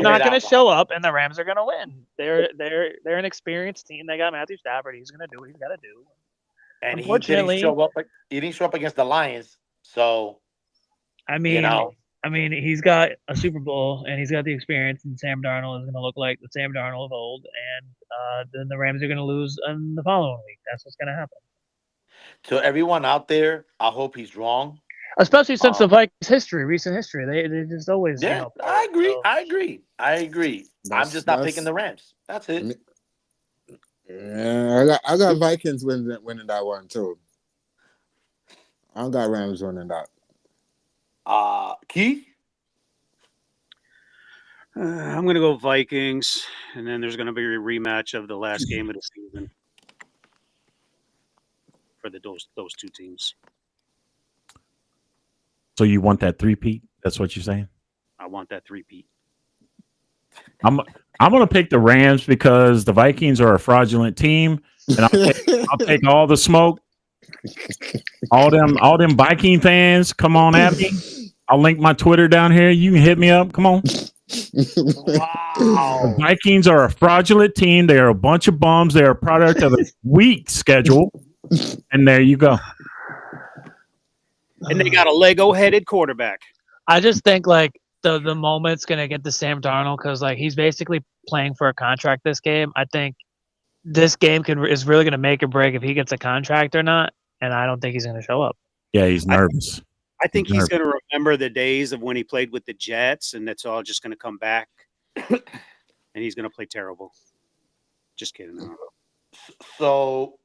not gonna show up, and the Rams are gonna win. They're an experienced team. They got Matthew Stafford. He's gonna do what he's got to do. And he didn't show up. He didn't show up against the Lions. So, I mean, he's got a Super Bowl and he's got the experience. And Sam Darnold is gonna look like the Sam Darnold of old, and then the Rams are gonna lose in the following week. That's what's gonna happen. To everyone out there, I hope he's wrong. Especially since the Vikings' recent history, they just always. Yeah, I agree. I'm just not picking the Rams. That's it. Yeah, I got Vikings winning that one too. I don't got Rams winning that. Keith? I'm going to go Vikings, and then there's going to be a rematch of the last game of the season for those two teams. So you want that three-peat? That's what you're saying? I want that three-peat. I'm going to pick the Rams because the Vikings are a fraudulent team, and I'll take all the smoke. All them Viking fans, come on at me. I'll link my Twitter down here. You can hit me up. Come on. Wow. The Vikings are a fraudulent team. They are a bunch of bums. They're a product of a weak schedule. And there you go. And they got a Lego-headed quarterback. I just think like the moment's gonna get to Sam Darnold because like he's basically playing for a contract this game. I think this game is really gonna make or break if he gets a contract or not, and I don't think he's gonna show up. Yeah, he's nervous. I think he's going to remember the days of when he played with the Jets, and that's all just going to come back. And he's going to play terrible. Just kidding. So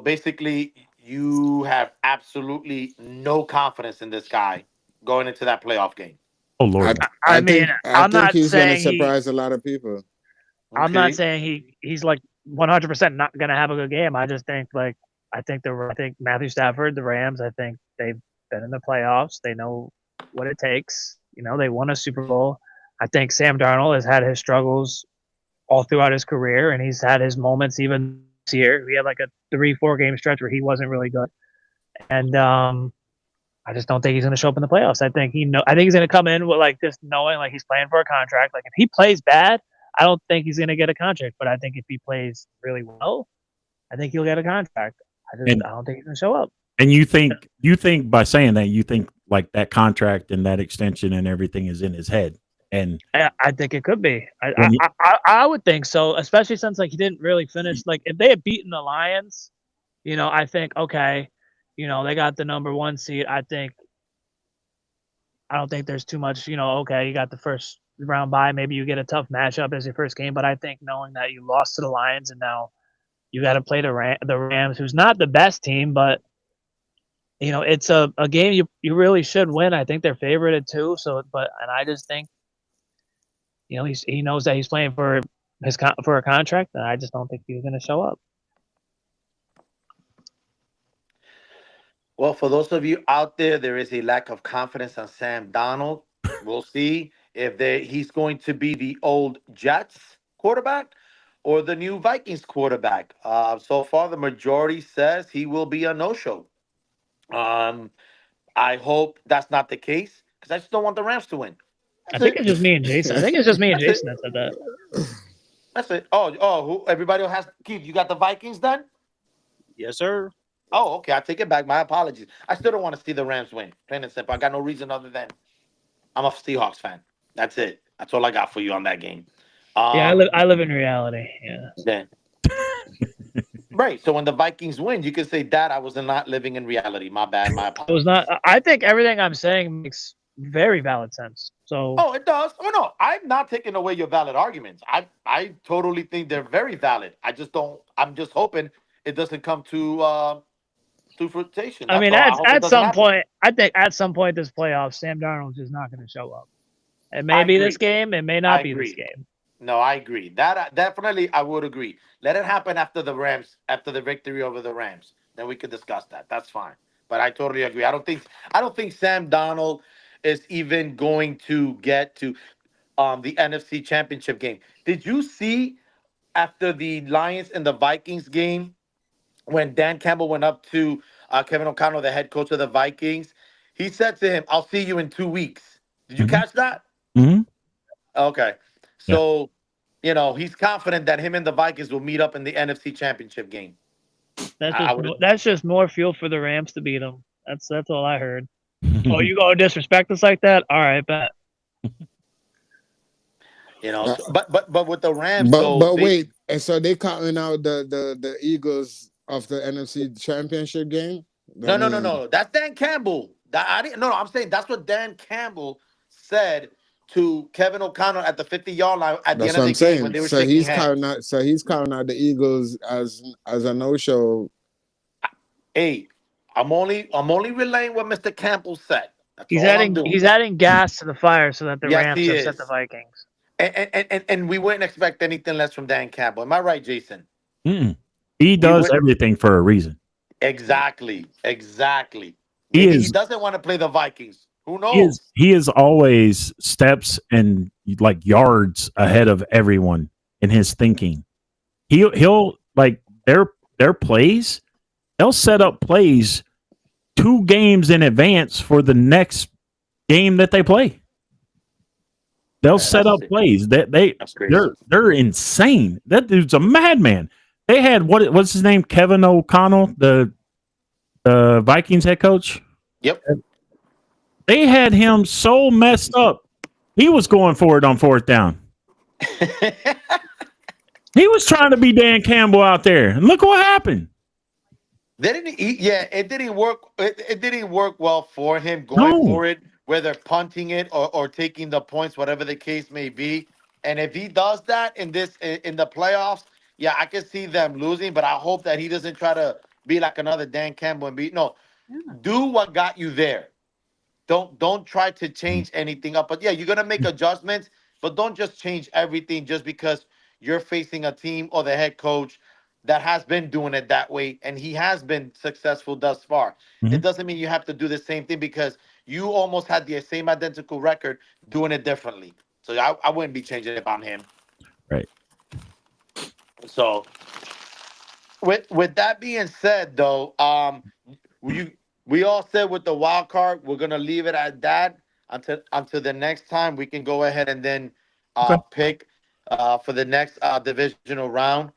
basically, you have absolutely no confidence in this guy going into that playoff game. Oh Lord! I think he's going to surprise a lot of people. I'm not saying he's like 100% not going to have a good game. I just think I think Matthew Stafford, the Rams, I think they've been in the playoffs. They know what it takes. You know, they won a Super Bowl. I think Sam Darnold has had his struggles all throughout his career, and he's had his moments even this year. We had like a 3-4 game stretch where he wasn't really good. And I just don't think he's going to show up in the playoffs. I think he's going to come in with like just knowing like he's playing for a contract. Like if he plays bad, I don't think he's going to get a contract. But I think if he plays really well, I think he'll get a contract. I don't think he's gonna show up. And you think by saying that, you think like that contract and that extension and everything is in his head. And I think it could be. I would think so, especially since like he didn't really finish. Like if they had beaten the Lions, I think okay, they got the number 1 seed. I don't think there's too much. Okay, you got the first round bye. Maybe you get a tough matchup as your first game. But I think knowing that you lost to the Lions and now you got to play the Rams, who's not the best team, but it's a game you really should win. I think they're favorited too. And I just think, he knows that he's playing for a contract, and I just don't think he's going to show up. Well, for those of you out there is a lack of confidence on Sam Darnold. We'll see if he's going to be the old Jets quarterback or the new Vikings quarterback. So far, the majority says he will be a no-show. I hope that's not the case because I just don't want the Rams to win. I think it's just me and Jason. I think it's just me and Jason that said that. That's it. Oh, everybody has Keith. You got the Vikings then? Yes, sir. Oh, okay. I take it back. My apologies. I still don't want to see the Rams win. Plain and simple. I got no reason other than I'm a Seahawks fan. That's it. That's all I got for you on that game. Yeah, I live in reality. Yeah. Right. So when the Vikings win, you can say, Dad, I was not living in reality. My bad. My apologies. It was not. I think everything I'm saying makes very valid sense. So. Oh, it does. Oh no, I'm not taking away your valid arguments. I totally think they're very valid. I just don't. I'm just hoping it doesn't come to fruition. I mean, at some point, I think at some point this playoff, Sam Darnold is not going to show up. It may be this game. It may not be this game. No, I agree. That definitely I would agree. Let it happen after the Rams, after the victory over the Rams. Then we could discuss that. That's fine. But I totally agree. I don't think Sam Darnold is even going to get to the NFC Championship game. Did you see after the Lions and the Vikings game when Dan Campbell went up to Kevin O'Connell, the head coach of the Vikings? He said to him, "I'll see you in 2 weeks." Did you catch that? Mm-hmm. Okay. So, he's confident that him and the Vikings will meet up in the NFC Championship game. That's just more fuel for the Rams to beat them. That's all I heard. Oh, you gonna disrespect us like that? All right, bet. But with the Rams, wait, and so they counting out the Eagles of the NFC Championship game? No. That's Dan Campbell. I'm saying that's what Dan Campbell said to Kevin O'Connell at the 50-yard line at the end of the game when they were shaking hands. He's counting out the Eagles as a no-show. Hey, I'm only relaying what Mr. Campbell said. That's he's adding gas to the fire so that the Rams upset the Vikings. And we wouldn't expect anything less from Dan Campbell. Am I right, Jason? Mm-mm. He does everything for a reason. Exactly. He doesn't want to play the Vikings. Who knows? He is always steps and like yards ahead of everyone in his thinking. He'll like their plays. They'll set up plays 2 games in advance for the next game that they play. They'll set up plays that they're insane. That dude's a madman. They had what's his name? Kevin O'Connell, the Vikings head coach. Yep. They had him so messed up. He was going for it on 4th down. He was trying to be Dan Campbell out there, and look what happened. It didn't work. It didn't work well for him going for it, whether punting it or taking the points, whatever the case may be. And if he does that in the playoffs, yeah, I can see them losing. But I hope that he doesn't try to be like another Dan Campbell and do what got you there. Don't try to change anything up. But yeah, you're gonna make adjustments, but don't just change everything just because you're facing a team or the head coach that has been doing it that way, and he has been successful thus far. It doesn't mean you have to do the same thing because you almost had the same identical record doing it differently. So I wouldn't be changing it on him. Right. So with that being said, though, we all said with the wild card, we're gonna leave it at that until the next time. We can go ahead and then pick for the next divisional round.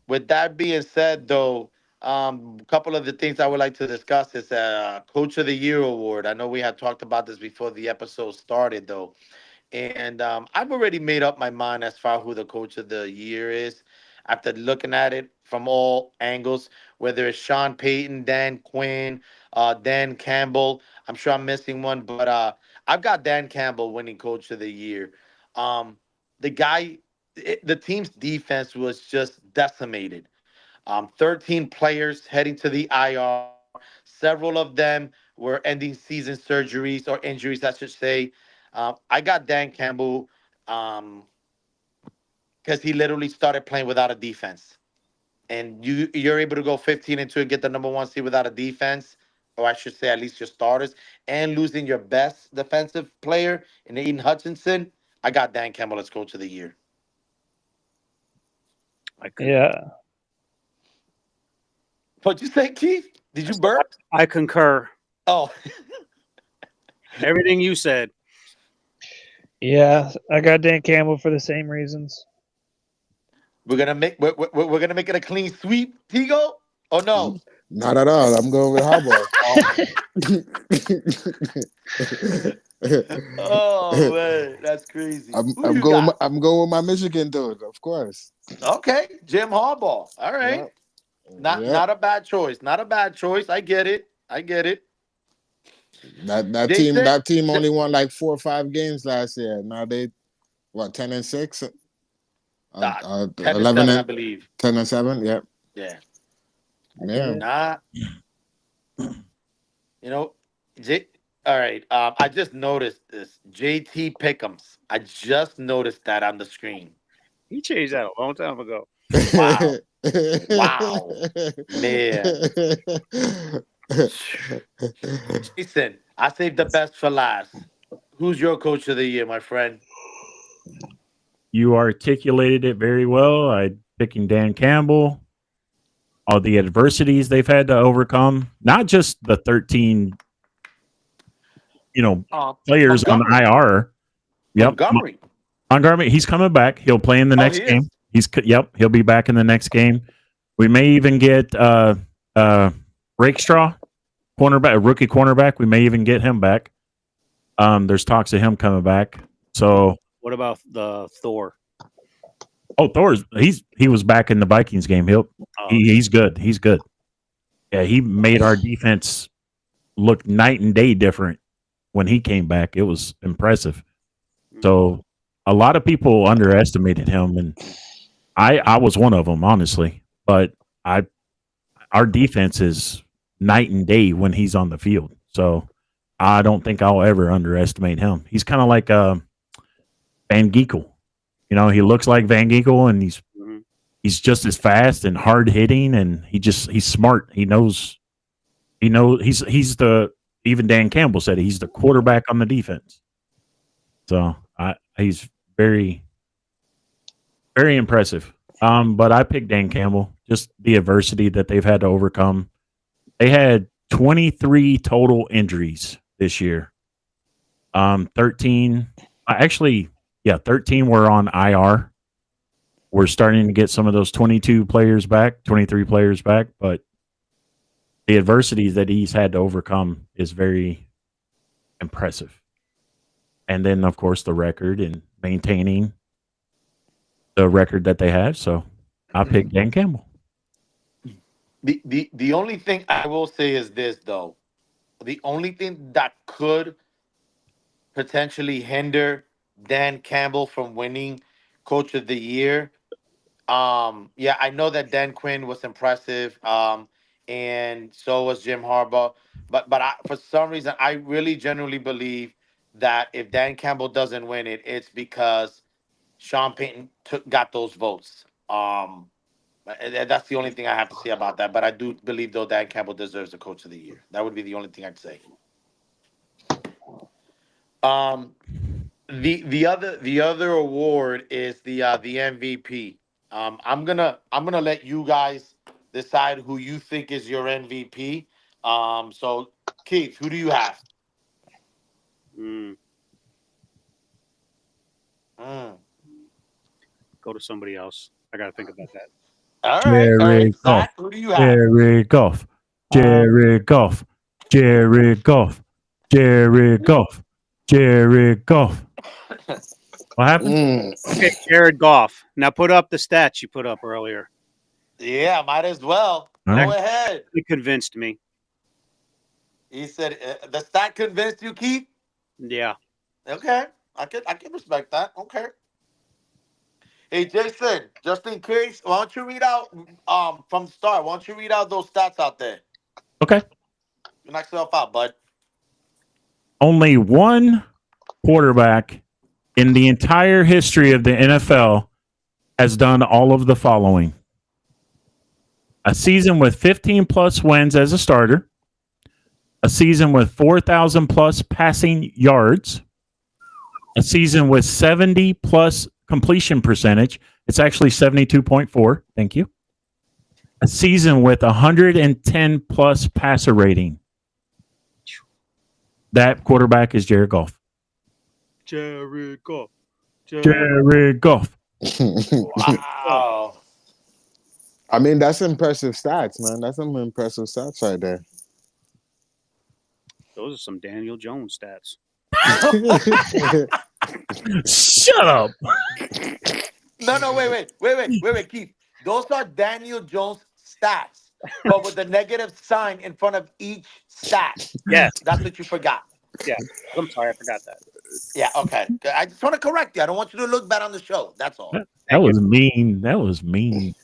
with that being said, though, a couple of the things I would like to discuss is Coach of the Year award. I know we had talked about this before the episode started, though. And I've already made up my mind as far who the coach of the year is after looking at it from all angles, whether it's Sean Payton, Dan Quinn, Dan Campbell. I'm sure I'm missing one, but I've got Dan Campbell winning coach of the year. Um, the guy, the team's defense was just decimated. 13 players heading to the IR. Several of them were ending season surgeries or injuries, I should say. I got Dan Campbell because he literally started playing without a defense. And you're able to go 15-2 and get the number one seed without a defense, or I should say at least your starters, and losing your best defensive player in Aiden Hutchinson. I got Dan Campbell as coach of the year. Yeah. What'd you say, Keith? Did you burp? I concur. Oh, Everything you said. Yeah, I got Dan Campbell for the same reasons. we're gonna make it a clean sweep, Tigo. Oh no, Not at all. I'm going with Harbaugh. oh man, that's crazy. I'm Who you going. got? I'm going with my Michigan dude, of course. Okay, Jim Harbaugh. All right, Yeah. not a bad choice. Not a bad choice. I get it. That Jason? team only won like 4 or 5 games last year. Now they 10-6, 10 to 11 7, I and believe. 10-7. Yep. Yeah. Yeah. Nah. All right. I just noticed this. JT Pickums. I just noticed that on the screen. He changed that a long time ago. Wow. Wow. Jason, I saved the best for last. Who's your coach of the year, my friend? You articulated it very well. I picking Dan Campbell. All the adversities they've had to overcome, not just the 13, players on Montgomery. IR. Yep, Montgomery. He's coming back. He'll play in the next game. He'll be back in the next game. We may even get Rakestraw, rookie cornerback. We may even get him back. There's talks of him coming back. So what about the Thor? Oh, he was back in the Vikings game. He's good. He's good. Yeah, he made our defense look night and day different when he came back. It was impressive. So a lot of people underestimated him, and I was one of them, honestly. But our defense is night and day when he's on the field. So I don't think I'll ever underestimate him. He's kind of like Van Ginkel. He looks like Van Ginkel, and he's just as fast and hard hitting, and he's smart. He knows he's the, even Dan Campbell said he's the quarterback on the defense. So he's very, very impressive. But I picked Dan Campbell, just the adversity that they've had to overcome. They had 23 total injuries this year. 13 were on IR. We're starting to get some of those 23 players back, but the adversity that he's had to overcome is very impressive. And then, of course, the record and maintaining the record that they have. So I picked Dan Campbell. The only thing I will say is this, though. The only thing that could potentially hinder Dan Campbell from winning Coach of the Year. I know that Dan Quinn was impressive, and so was Jim Harbaugh. But for some reason, I really genuinely believe that if Dan Campbell doesn't win it, it's because Sean Payton got those votes. That's the only thing I have to say about that. But I do believe, though, Dan Campbell deserves the Coach of the Year. That would be the only thing I'd say. The other award is the MVP. I'm gonna let you guys decide who you think is your MVP. So Keith, who do you have? Go to somebody else. I gotta think about that. All right. Jared Goff. Zach, who do you have? Jared Goff. Jared Goff. Jared Goff. Jared Goff. Jared Goff. What happened? Okay, Jared Goff. Now put up the stats you put up earlier. Yeah, might as well. All Go right. ahead. It convinced me. He said the stat convinced you, Keith. Yeah. Okay, I can respect that. Okay. Hey Jason, just in case, why don't you read out from the start? Why don't you read out those stats out there? Okay. Knock yourself out, bud. Only one quarterback in the entire history of the NFL has done all of the following: a season with 15 plus wins as a starter, a season with 4,000 plus passing yards, a season with 70 plus completion percentage. It's actually 72.4. Thank you. A season with 110 plus passer rating. That quarterback is Jared Goff. Jared Goff. Jared Goff. Wow. I mean, that's impressive stats, man. That's some impressive stats right there. Those are some Daniel Jones stats. Shut up. No, wait, Keith. Those are Daniel Jones stats, but with the negative sign in front of each stat. Yes. That's what you forgot. Yeah. I'm sorry, I forgot that. Yeah, okay. I just want to correct you. I don't want you to look bad on the show. That's all. That was mean. That was mean.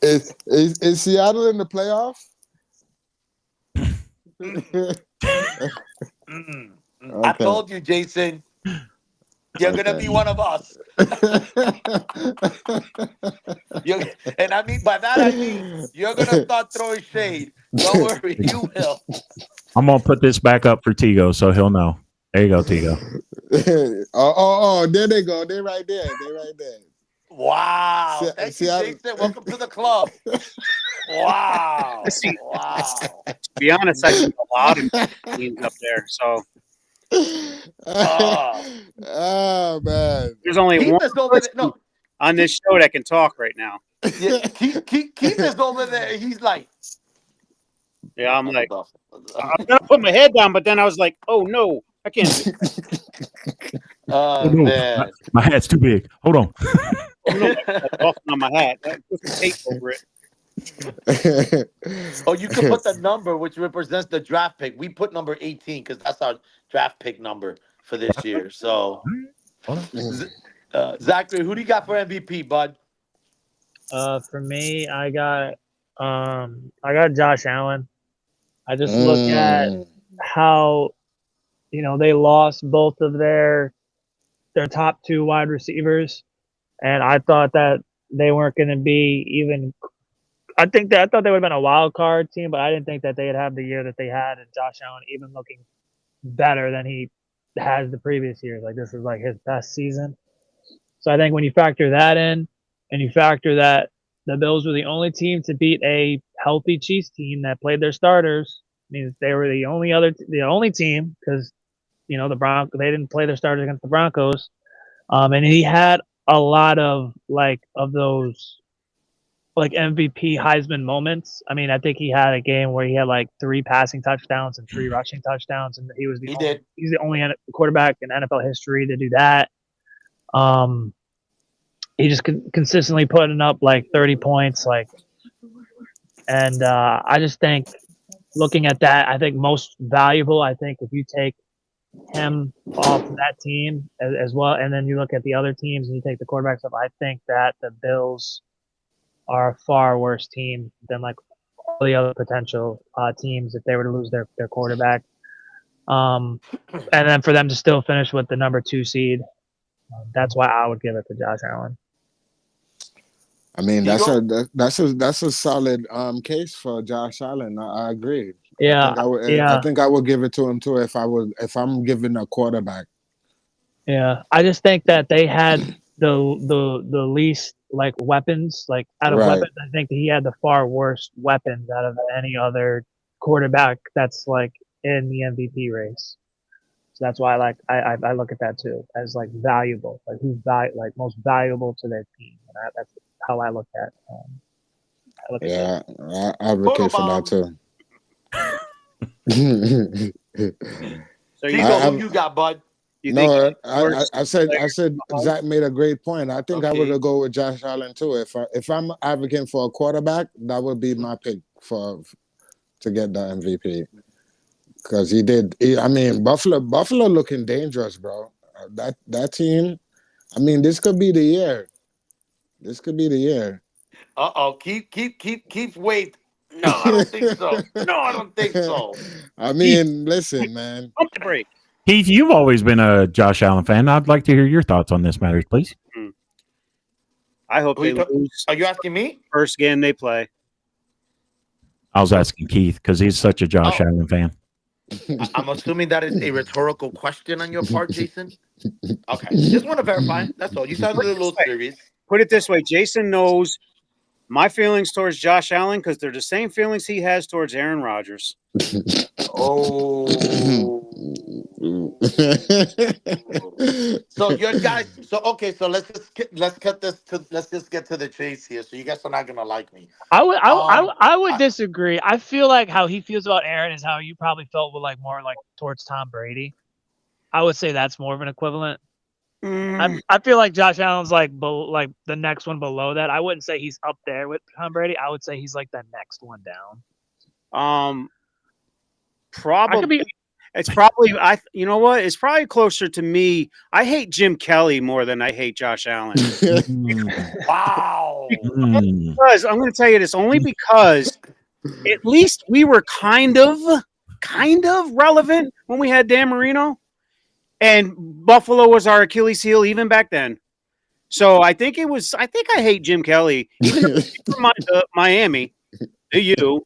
Is Seattle in the playoff? I told you, Jason. You're gonna be one of us. And I mean by that I mean you're gonna start throwing shade. Don't worry, you will. I'm gonna put this back up for Tigo so he'll know. There you go, Tigo. There they go. They're right there. Wow. Thank you, Jason. Welcome to the club. Wow. Wow. To be honest, I see a lot of teams up there. So oh man. there's only Keith one is over there. No, on this show that can talk right now. yeah, Keith is over there. He's like, Yeah, I'm like, I'm gonna put my head down, but then I was like, oh no, I can't do that. oh man. My hat's too big. Hold on. On my hat. Put some tape over it. Oh, you can put the number which represents the draft pick. We put number 18 because that's our draft pick number for this year. So, Zachary, who do you got for MVP, bud? For me, I got Josh Allen. I just look at how, they lost both of their top two wide receivers, and I thought that they weren't going to be even. I thought they would have been a wild card team, but I didn't think that they'd have the year that they had, and Josh Allen even looking better than he has the previous years. Like this is like his best season. So I think when you factor that in, and you factor that the Bills were the only team to beat a healthy Chiefs team that played their starters, means they were the only team because the Broncos, they didn't play their starters against the Broncos, and he had a lot of those MVP Heisman moments. I mean, I think he had a game where he had 3 passing touchdowns and 3 rushing touchdowns, and he's the only quarterback in NFL history to do that. He just consistently putting up 30 points, and I just think looking at that, I think most valuable. I think if you take him off that team as well, and then you look at the other teams and you take the quarterbacks off, I think that the Bills are a far worse team than all the other potential teams if they were to lose their quarterback. And then for them to still finish with the number 2 seed, that's why I would give it to Josh Allen. I mean, that's a solid case for Josh Allen. I agree. Yeah, I think I would give it to him too if I'm giving a quarterback. Yeah, I just think that they had the least weapons. Out of weapons, I think that he had the far worst weapons out of any other quarterback that's in the MVP race. So that's why I look at that too as valuable, who's most valuable to their team. And that's how I look at Yeah, I advocate for that too. So Chico, who you got, bud? You think No, I said Zach made a great point. I think I Okay. would go with Josh Allen too. If I'm advocating for a quarterback, that would be my pick to get the MVP. Because I mean, Buffalo looking dangerous, bro. That team. I mean, this could be the year. This could be the year. Keep wait. No, I don't think so. No, I don't think so. I mean, listen, man. Pump the brake. Heath, you've always been a Josh Allen fan. I'd like to hear your thoughts on this matter, please. I hope they lose. Are you asking me? First game they play. I was asking Keith because he's such a Josh Allen fan. I'm assuming that is a rhetorical question on your part, Jason. Okay, just want to verify. That's all. You sounded a little serious. Put it this way: Jason knows my feelings towards Josh Allen because they're the same feelings he has towards Aaron Rodgers. Oh. So your guys. So okay. So let's just get to the chase here. So you guys are not gonna like me. I would disagree. I feel like how he feels about Aaron is how you probably felt with more towards Tom Brady. I would say that's more of an equivalent. I feel like Josh Allen's like the next one below that. I wouldn't say he's up there with Tom Brady. I would say he's like the next one down. Probably. It's probably you know what? It's probably closer to me. I hate Jim Kelly more than I hate Josh Allen. Wow. Because I'm going to tell you this only because at least we were kind of relevant when we had Dan Marino, and Buffalo was our Achilles heel even back then. So I think I hate Jim Kelly even though he's from Miami. To you,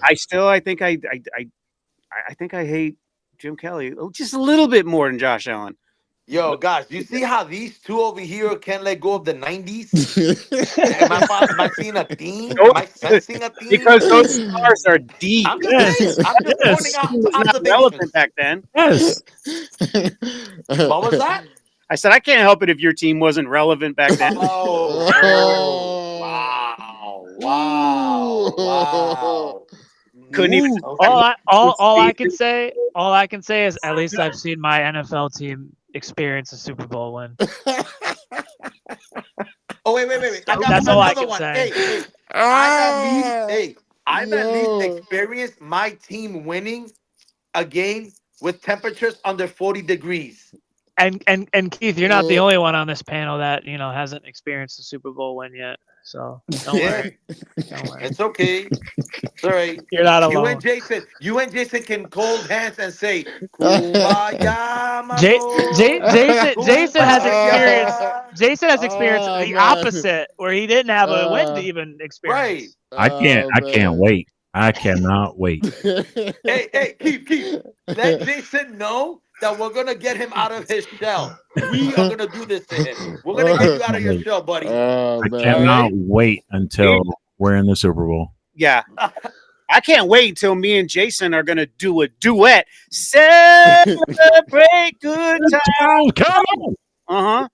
I think I hate Jim Kelly just a little bit more than Josh Allen. Yo, guys, you see how these two over here can't let go of the 90s? Am I seeing a theme? Am I sensing a theme? Because those stars are deep. I'm just pointing out observations. Relevant back then. Yes. What was that? I said I can't help it if your team wasn't relevant back then. Wow. Couldn't even. All I can say is at least I've seen my NFL team experience a Super Bowl win. Oh wait! That's all I can say. I've at least experienced my team winning a game with temperatures under 40 degrees. And Keith, you're not the only one on this panel that hasn't experienced a Super Bowl win yet. So don't worry. It's okay. It's all right. You're not alone. You and Jason can hold hands and say, "Kumbaya, Jason has experienced the opposite, where he didn't have a win to even experience. Right. I can't wait. I cannot wait. Hey, Keith. Let Jason know that we're gonna get him out of his shell. We are gonna do this to him. We're gonna get you out of your shell, buddy. I cannot wait until we're in the Super Bowl. Yeah. I can't wait until me and Jason are gonna do a duet. Celebrate good times. Come on.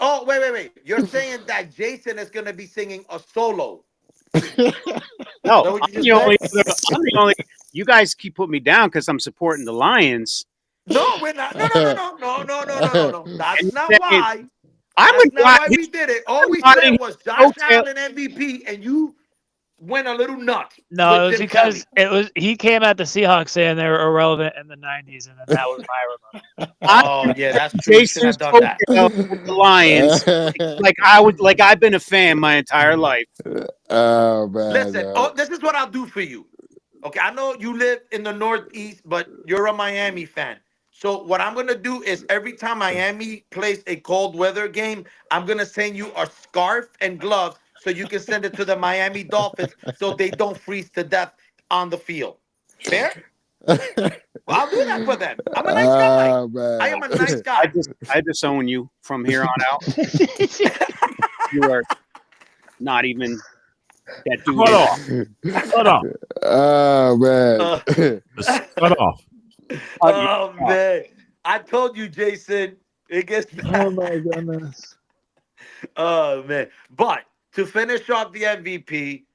Oh, wait. You're saying that Jason is gonna be singing a solo. No, I'm the only. You guys keep putting me down because I'm supporting the Lions. No, we're not. No. That's not why. That's not why we did it. All we said was Josh Allen MVP, and you went a little nuts. No, it was because he came at the Seahawks saying they were irrelevant in the 90s, and then that was my remark. Oh yeah, that's true. Jason's done that. With the Lions, I've been a fan my entire life. Oh man. Listen, this is what I'll do for you. Okay, I know you live in the Northeast, but you're a Miami fan. So what I'm going to do is every time Miami plays a cold weather game, I'm going to send you a scarf and gloves so you can send it to the Miami Dolphins so they don't freeze to death on the field. Fair? Well, I'll do that for them. I'm a nice guy. Man. I am a nice guy. I disown you from here on out. You are not even that dude. Cut off. Oh man. Cut off. Oh man, I told you, Jason. It gets bad. Oh my goodness. Oh man. But to finish off the MVP,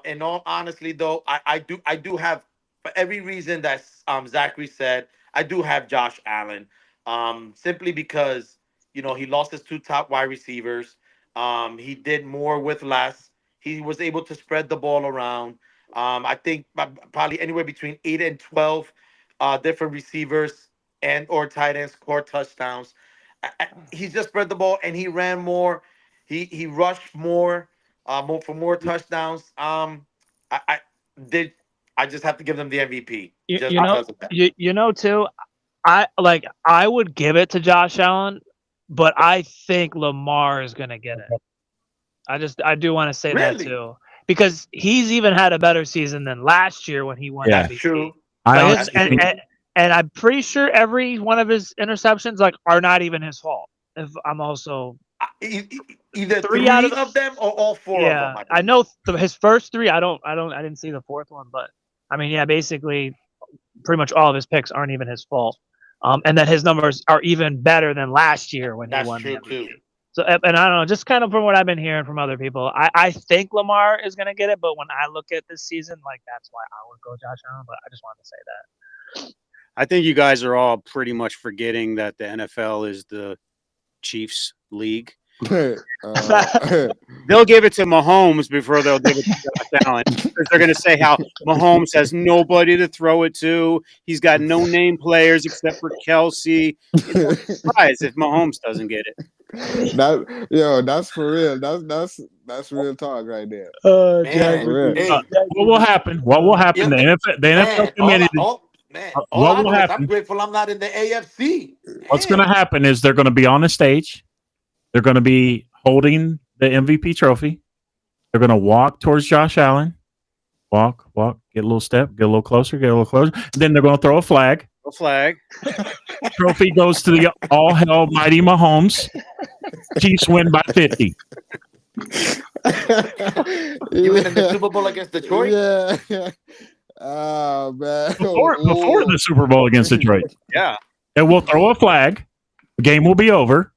In all honestly, though, I do have, for every reason that Zachary said, I do have Josh Allen. Simply because he lost his two top wide receivers. He did more with less. He was able to spread the ball around. I think probably anywhere between 8 and 12 different receivers and or tight ends scored touchdowns. He just spread the ball and he ran more. He rushed more, more for more touchdowns. I did. I just have to give them the MVP just because of that. Too. I would give it to Josh Allen, but I think Lamar is gonna get it. I do want to say that too, because he's even had a better season than last year when he won MVP. True. And I'm pretty sure every one of his interceptions are not even his fault. If I'm also either three out of them or all four of them. I know his first three. I didn't see the fourth one, but I mean, yeah, basically, pretty much all of his picks aren't even his fault. And then his numbers are even better than last year when he won the MVP. Too. So, and I don't know, just kind of from what I've been hearing from other people, I think Lamar is going to get it. But when I look at this season, that's why I would go Josh Allen. But I just wanted to say that. I think you guys are all pretty much forgetting that the NFL is the Chiefs league. They'll give it to Mahomes before they'll give it to Josh Allen, because they're going to say how Mahomes has nobody to throw it to. He's got no name players except for Kelsey. Surprise if Mahomes doesn't get it. That's for real. That's real talk right there. What will happen? What will happen? The NFL committee. What will happen? I'm grateful I'm not in the AFC. What's going to happen is they're going to be on the stage. They're going to be holding the MVP trophy. They're going to walk towards Josh Allen. Walk, get a little step, get a little closer. And then they're going to throw a flag. Trophy goes to the all-hell mighty Mahomes. Chiefs win by 50. You win in the Super Bowl against Detroit? Yeah. Oh, man. Before the Super Bowl against Detroit. Yeah. And we'll throw a flag. The game will be over.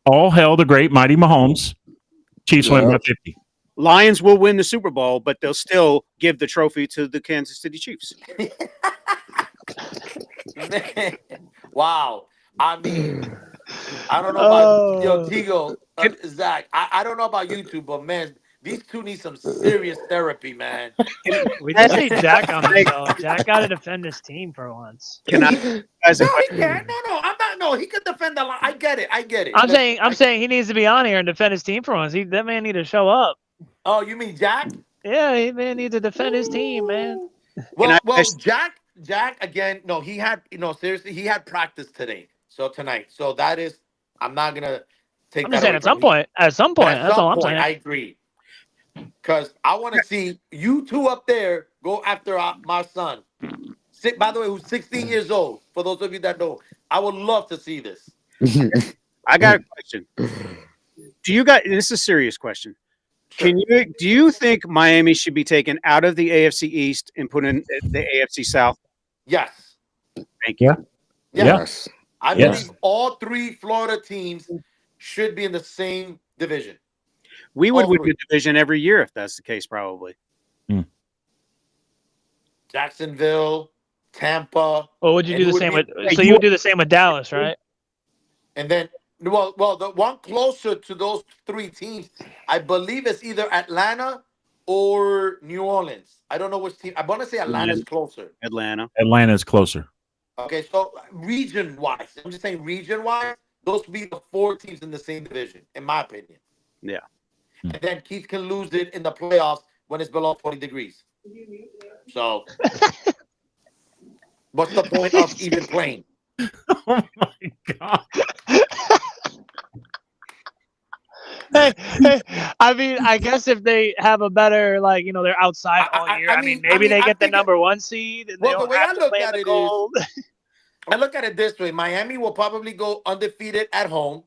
All hell the great mighty Mahomes. Chiefs win by 50. Lions will win the Super Bowl, but they'll still give the trophy to the Kansas City Chiefs. Man, wow. I mean, I don't know about Tigo, Zach. I don't know about you two, but man, these two need some serious therapy, man. We just need Jack on this, though. Jack got to defend his team for once. Can I? He can't. No, I'm not. No, he could defend the line. I get it. I'm saying he needs to be on here and defend his team for once. That man need to show up. Oh, you mean Jack? Yeah, he man needs to defend his team, man. Well, Jack again. No, he had. Seriously, he had practice tonight. So that is. I'm not gonna take. I'm just saying at some point. That's all I'm saying. I agree. Because I want to see you two up there go after my son. By the way, who's 16 years old. For those of you that know, I would love to see this. I got a question. Do you guys? This is a serious question. Do you think Miami should be taken out of the AFC East and put in the AFC South? Yes. Thank you. Yes. I believe all three Florida teams should be in the same division. We would win the division every year if that's the case, probably. Jacksonville, Tampa. Well, would you do the same with? So you would do the same with Dallas, right? And then, well, the one closer to those three teams, I believe, is either Atlanta or New Orleans. I don't know which team. I want to say Atlanta's closer. Atlanta's closer. Okay, so region-wise, I'm just saying region-wise, those would be the four teams in the same division, in my opinion. Yeah. And then Keith can lose it in the playoffs when it's below 40 degrees. So, what's the point of even playing? Oh my God. Hey, I mean, I guess if they have a better, they're outside all year. I mean, maybe they get the number one seed. And well, the way I look at it is, I look at it this way: Miami will probably go undefeated at home.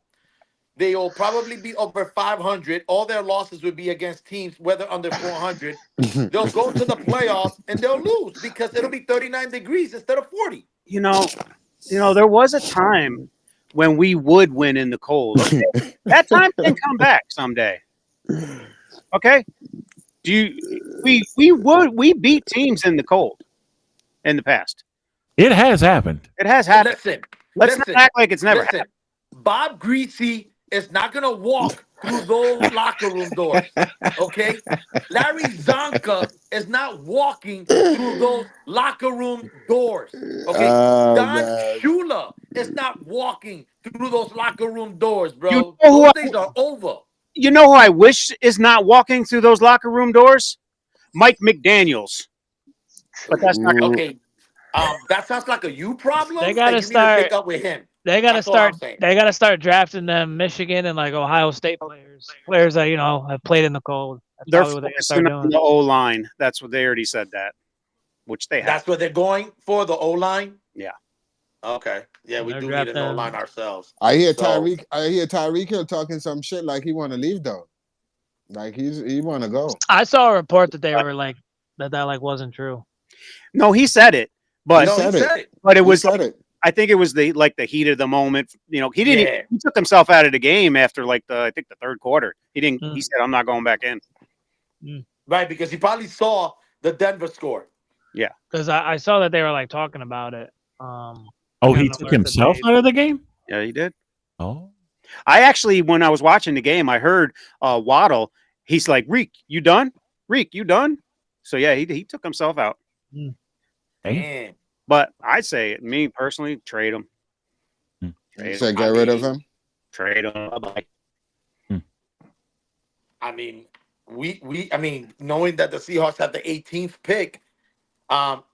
They will probably be over 500. All their losses would be against teams whether under 400. They'll go to the playoffs and they'll lose because it'll be 39 degrees instead of 40. There was a time when we would win in the cold. Okay? That time can come back someday. Okay? We beat teams in the cold in the past. It has happened. It has happened. Listen, Let's not act like it's never listen. happened. Bob Greasy is not gonna walk through those locker room doors. Okay, Larry Zonka is not walking through those locker room doors. Okay, Don Shula is not walking through those locker room doors, bro. You know who Those days are over. You know who I wish is not walking through those locker room doors? Mike McDaniels. But that's not okay. That sounds like a you problem. They gotta and you start. need to pick up with him. They gotta That's all I'm start. saying. They gotta start drafting them Michigan and like Ohio State players that have played in the cold. That's They're probably what they gotta start focusing on doing. the O line. That's what they already said that, which they have. That's what they're going for, the O line. Yeah. Okay. Yeah, we They're do need an O drafting- line ourselves. I hear So- Tyreek Hill talking some shit like he want to leave though. Like he want to go. I saw a report that they were like that wasn't true. No, he said it, but He said it. but it He was. said it. I think it was the heat of the moment. You know, he didn't. Yeah. He took himself out of the game after I think the third quarter. He didn't. Mm. He said, "I'm not going back in." Right, because he probably saw the Denver score. Because I saw that they were like talking about it. Oh, Kind he of took alert that himself they- out of the game? Yeah, he did. Oh. I actually, when I was watching the game, I heard Waddle. He's like, "Reek, you done? Reek, you done?" So yeah, he took himself out. Damn. Man. But I'd say, me personally, trade him. Hmm. Trade So him. get rid of him. Trade him. Bye-bye. I mean, knowing that the Seahawks have the 18th pick,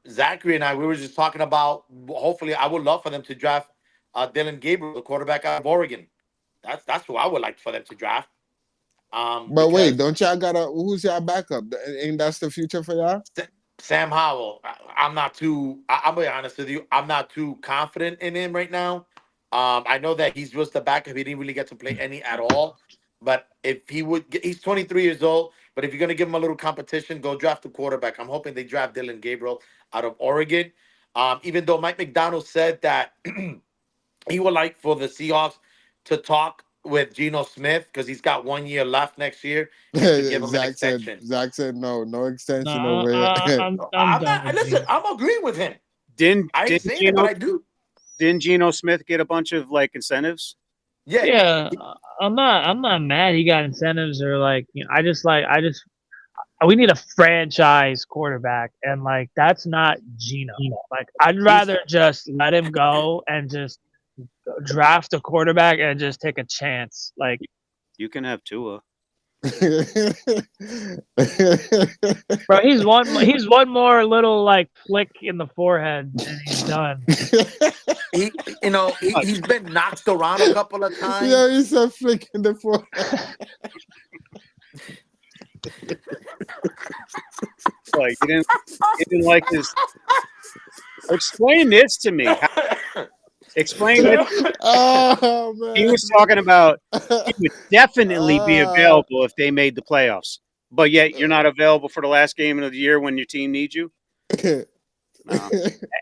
Zachary and we were just talking about. Hopefully, I would love for them to draft Dylan Gabriel, the quarterback out of Oregon. That's who I would like for them to draft. But wait, don't y'all got who's y'all backup? Ain't that's the future for y'all? Sam Howell. I'm not too. I'll be honest with you. I'm not too confident in him right now. I know that he's just the backup. He didn't really get to play any at all. But if he would, he's 23 years old. But if you're gonna give him a little competition, go draft a quarterback. I'm hoping they draft Dylan Gabriel out of Oregon. Even though Mike McDonald said that he would like for the Seahawks to talk with Geno Smith because he's got 1 year left next year. To give him an extension. Zach said no extension No, over here. I'm I'm done not. with Listen, Geno. I'm agreeing with him. I ain't Didn't saying it, but I do. Geno Smith get a bunch of incentives? Yeah. Yeah, I'm not mad he got incentives or we need a franchise quarterback and that's not Geno. Like I'd rather just let him go and just draft a quarterback and just take a chance. Like You can have Tua. bro, he's one more little flick in the forehead and he's done. He's been knocked around a couple of times. Yeah, he's a flick in the forehead. Like you didn't like this. Explain this to me. Explain it. Oh man. He was talking about he would definitely be available if they made the playoffs. But yet you're not available for the last game of the year when your team needs you. No.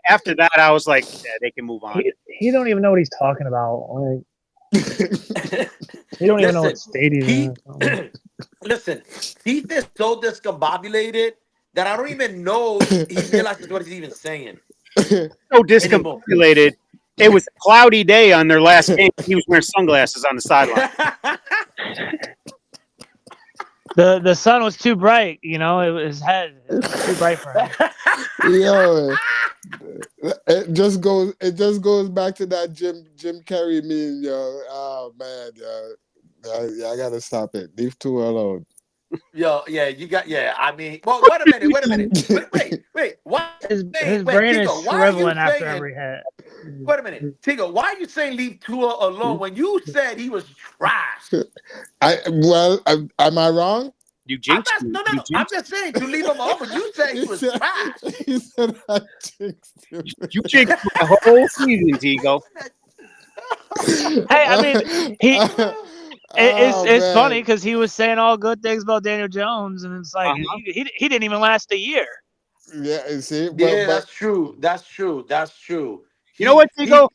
After that, I was like, yeah, they can move on. He don't even know what he's talking about. He don't even know what state he's in. Listen, Keith is so discombobulated that I don't even know he realizes what he's even saying. So discombobulated. It was a cloudy day on their last game. He was wearing sunglasses on the sideline. The sun was too bright, his head was too bright for him. Yo, it just goes back to that Jim Carrey meme, yo. Oh man, yo. I gotta stop it. Leave Tua alone. Yo, yeah, you got, yeah. I mean, well, wait a minute. Wait. Why? His brain is Tigo, why are you shriveling after saying- every hit. Wait a minute, Tigo. Why are you saying leave Tua alone when you said he was trash? Am I wrong? You jinxed him. No. I'm just saying to leave him alone, but you said he was trash. He said I jinxed him. You jinxed the whole season, Tigo. Hey, I mean, it's funny because he was saying all good things about Daniel Jones, and it's like he didn't even last a year. Yeah, you see, That's true. You know what, Tigo?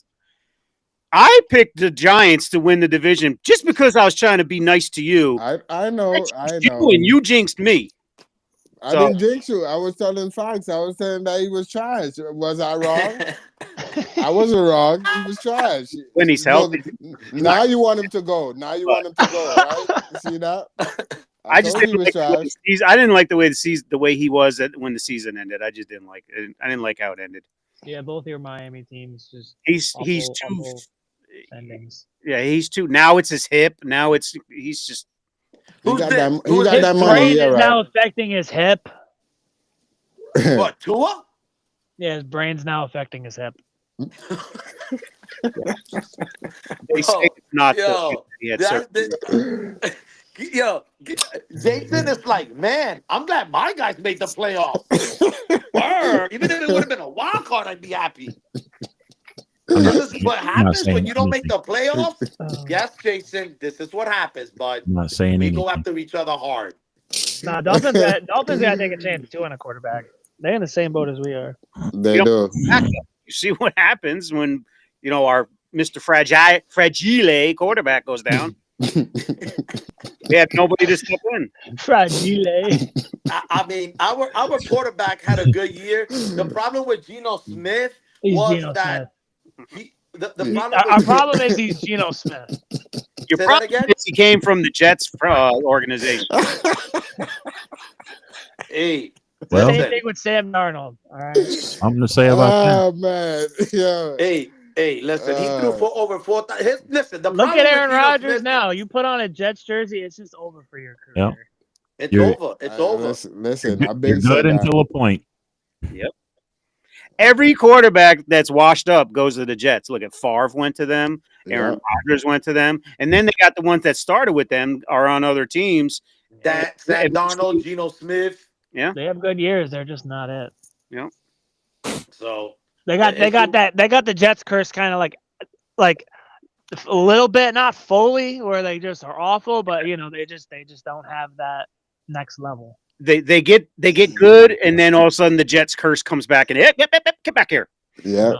I picked the Giants to win the division just because I was trying to be nice to you. I know. You, and you jinxed me. I didn't jinx you. I was telling facts. I was saying that he was trash. Was I wrong? I wasn't wrong. He was trash. When he's healthy. Now you want him to go. Now you want him to go, right? You see that? I just told you didn't he was trash. I didn't like the way the way he was when the season ended. I just didn't like it. I didn't like how it ended. Yeah, both your Miami teams just He's too awful endings. Yeah, he's too. Now it's his hip. Now he's just. He got that His money. brain Yeah, is right. now affecting his hip. What, Tua? Yeah, his brain's now affecting his hip. They say it's not. He had Jason is like, man, I'm glad my guys made the playoffs. Word. Even if it would have been a wild card, I'd be happy. This is what happens when you don't make the playoffs. Yes, Jason, this is what happens. But I'm not saying we anything. go after each other hard. Nah, Dolphins gotta take a chance too on a quarterback. They're in the same boat as we are. They do. You see what happens when our Mr. Fragile quarterback goes down. We had nobody to step in. Fragile. I mean, our quarterback had a good year. The problem with Geno Smith was that our problem is he's Geno Smith. Your problem is he came from the Jets organization. Hey, Well, same thing with Sam Darnold. All right. Something to say about that. Oh man, yeah. Hey, listen, he threw for over 4,000. Listen, Look at Aaron Rodgers now. You put on a Jets jersey, it's just over for your career. Yep. It's over. It's over. Listen, I've You're been good until a point. Yep. Every quarterback that's washed up goes to the Jets. Look at Favre went to them. Aaron Rodgers went to them. And then they got the ones that started with them are on other teams. That Sam Darnold, Geno Smith. Yeah. They have good years. They're just not it. Yep. So they got the Jets curse kind of like a little bit, not fully, where they just are awful, but they just don't have that next level. They get good, and then all of a sudden the Jets curse comes back and get back here. Yeah.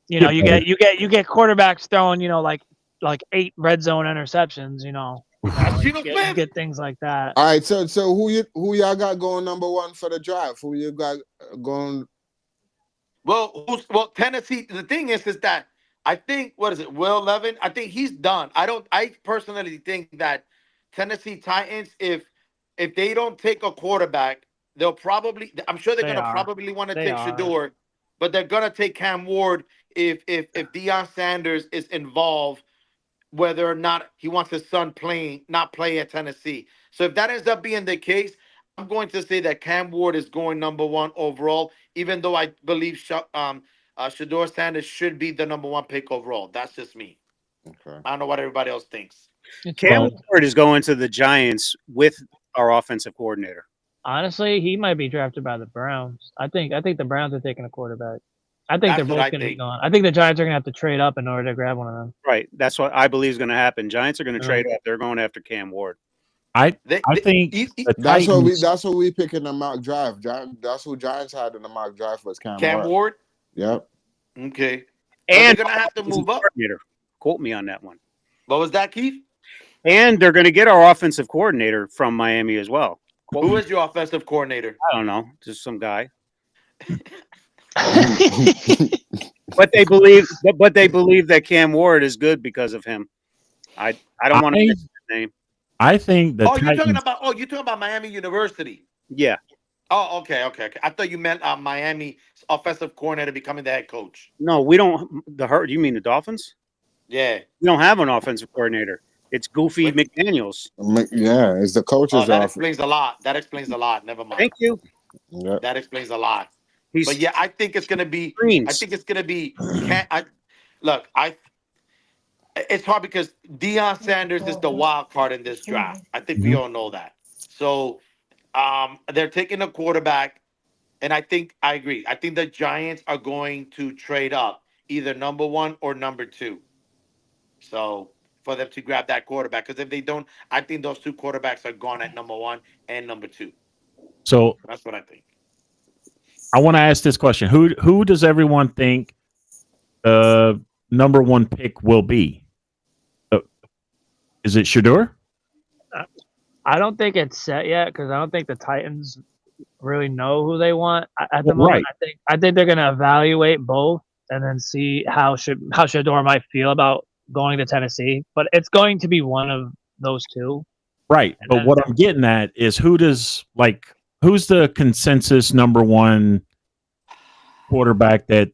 You get quarterbacks throwing like 8 red zone interceptions. You get things like that. All right, so who y'all got going number 1 for the draft? Who you got going? Well, Tennessee. The thing is that I think Will Levin. I think he's done. I personally think that Tennessee Titans, if they don't take a quarterback, they'll probably. I'm sure they're gonna probably want to take Shador, but they're gonna take Cam Ward if Deion Sanders is involved, whether or not he wants his son not play at Tennessee. So if that ends up being the case, I'm going to say that Cam Ward is going number 1 overall, even though I believe Shador Sanders should be the number 1 pick overall. That's just me. Okay. I don't know what everybody else thinks. Cam Ward is going to the Giants with our offensive coordinator. Honestly, he might be drafted by the Browns. I think the Browns are taking a quarterback. I think they're both going to be gone. I think the Giants are going to have to trade up in order to grab one of them. Right. That's what I believe is going to happen. Giants are going to trade up. They're going after Cam Ward. I think that's what we pick in the mock draft. That's who Giants had in the mock draft was Cam Ward. Yep. Okay. And they're gonna have to move up. Quote me on that one. What was that, Keith? And they're going to get our offensive coordinator from Miami as well. Who is your offensive coordinator? I don't know, just some guy. But they believe that Cam Ward is good because of him. I don't want to mention his name. I think that. You're talking about Miami University. Yeah. Oh, okay. I thought you meant Miami offensive coordinator becoming the head coach. No, we don't. You mean the Dolphins? Yeah. We don't have an offensive coordinator. It's Goofy McDaniels. Yeah, it's the coach's that explains a lot. Never mind. Thank you. Yep. That explains a lot. But yeah, I think it's gonna be. Greens. I think it's gonna be. It's hard because Deion Sanders is the wild card in this draft. I think we all know that. So, they're taking a quarterback, and I agree. I think the Giants are going to trade up either number 1 or number 2. So for them to grab that quarterback, because if they don't, I think those 2 quarterbacks are gone at number 1 and number 2. So that's what I think. I want to ask this question: Who does everyone think number 1 pick will be? Is it Shador? I don't think it's set yet because I don't think the Titans really know who they want at the Well, moment. right. I think they're gonna evaluate both and then see how Shador might feel about going to Tennessee. But it's going to be one of those two. Right. And But then- what I'm getting at is who's the consensus number one quarterback that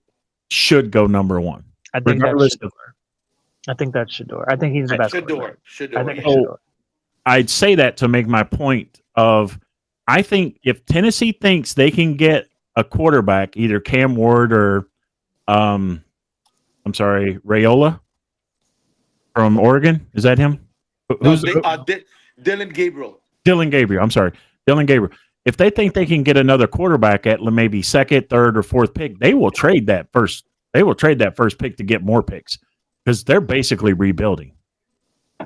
should go number one? I think regardless that's Shador. I think that's Shador. I think he's the best. quarterback. Shador. I think it's Yeah. Shador. I'd say that to make my point of I think if Tennessee thinks they can get a quarterback, either Cam Ward or Raiola from Oregon. Is that him? No, Dylan Gabriel. Dylan Gabriel. I'm sorry. Dylan Gabriel. If they think they can get another quarterback at maybe second, third, or fourth pick, they will trade that first. They will trade that first pick to get more picks because they're basically rebuilding.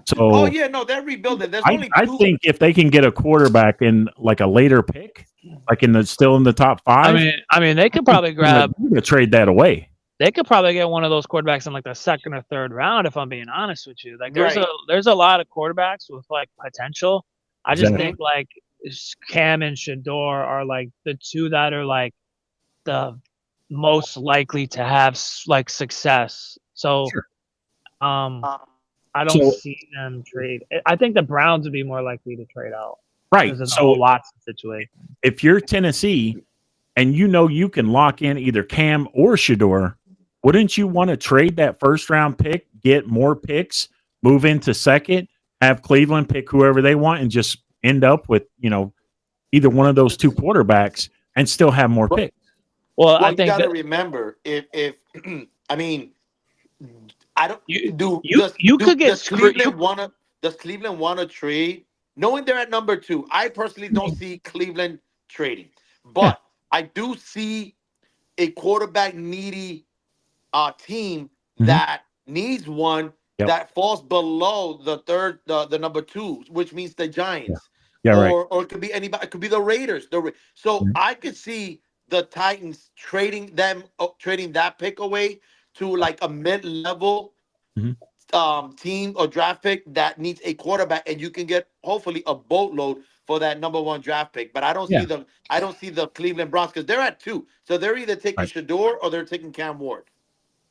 So, Oh yeah, no, they're rebuilding. There's only I two. think if they can get a quarterback in like a later pick, like still in the top five, I mean, they could probably grab. they're gonna trade that away. They could probably get one of those quarterbacks in like the second or third round. If I'm being honest with you, like Right. there's a lot of quarterbacks with like potential. I just Exactly. think like Cam and Shador are like the two that are like the most likely to have like success. So, Sure. I don't see them trade. I think the Browns would be more likely to trade out. Right. Because of the So whole Watson situation. if you're Tennessee and you know you can lock in either Cam or Shador, wouldn't you want to trade that first round pick, get more picks, move into second, have Cleveland pick whoever they want, and just end up with either one of those two quarterbacks and still have more picks? Well, Well, I you think gotta that remember if I mean, I don't You- do you could get does screwed- Cleveland wanna trade? Knowing they're at number 2, I personally don't see Cleveland trading, but I do see a quarterback needy team Mhm. that needs one Yep. that falls below the number 2, which means the Giants. Yeah, right. Or it could be anybody. It could be the Raiders. So Mhm. I could see the Titans trading that pick away to like a mid-level Mhm. Team or draft pick that needs a quarterback, and you can get hopefully a boatload for that number 1 draft pick. But I don't Yeah. see the Cleveland Browns because they're at 2, so they're either taking Right. Shador or they're taking Cam Ward.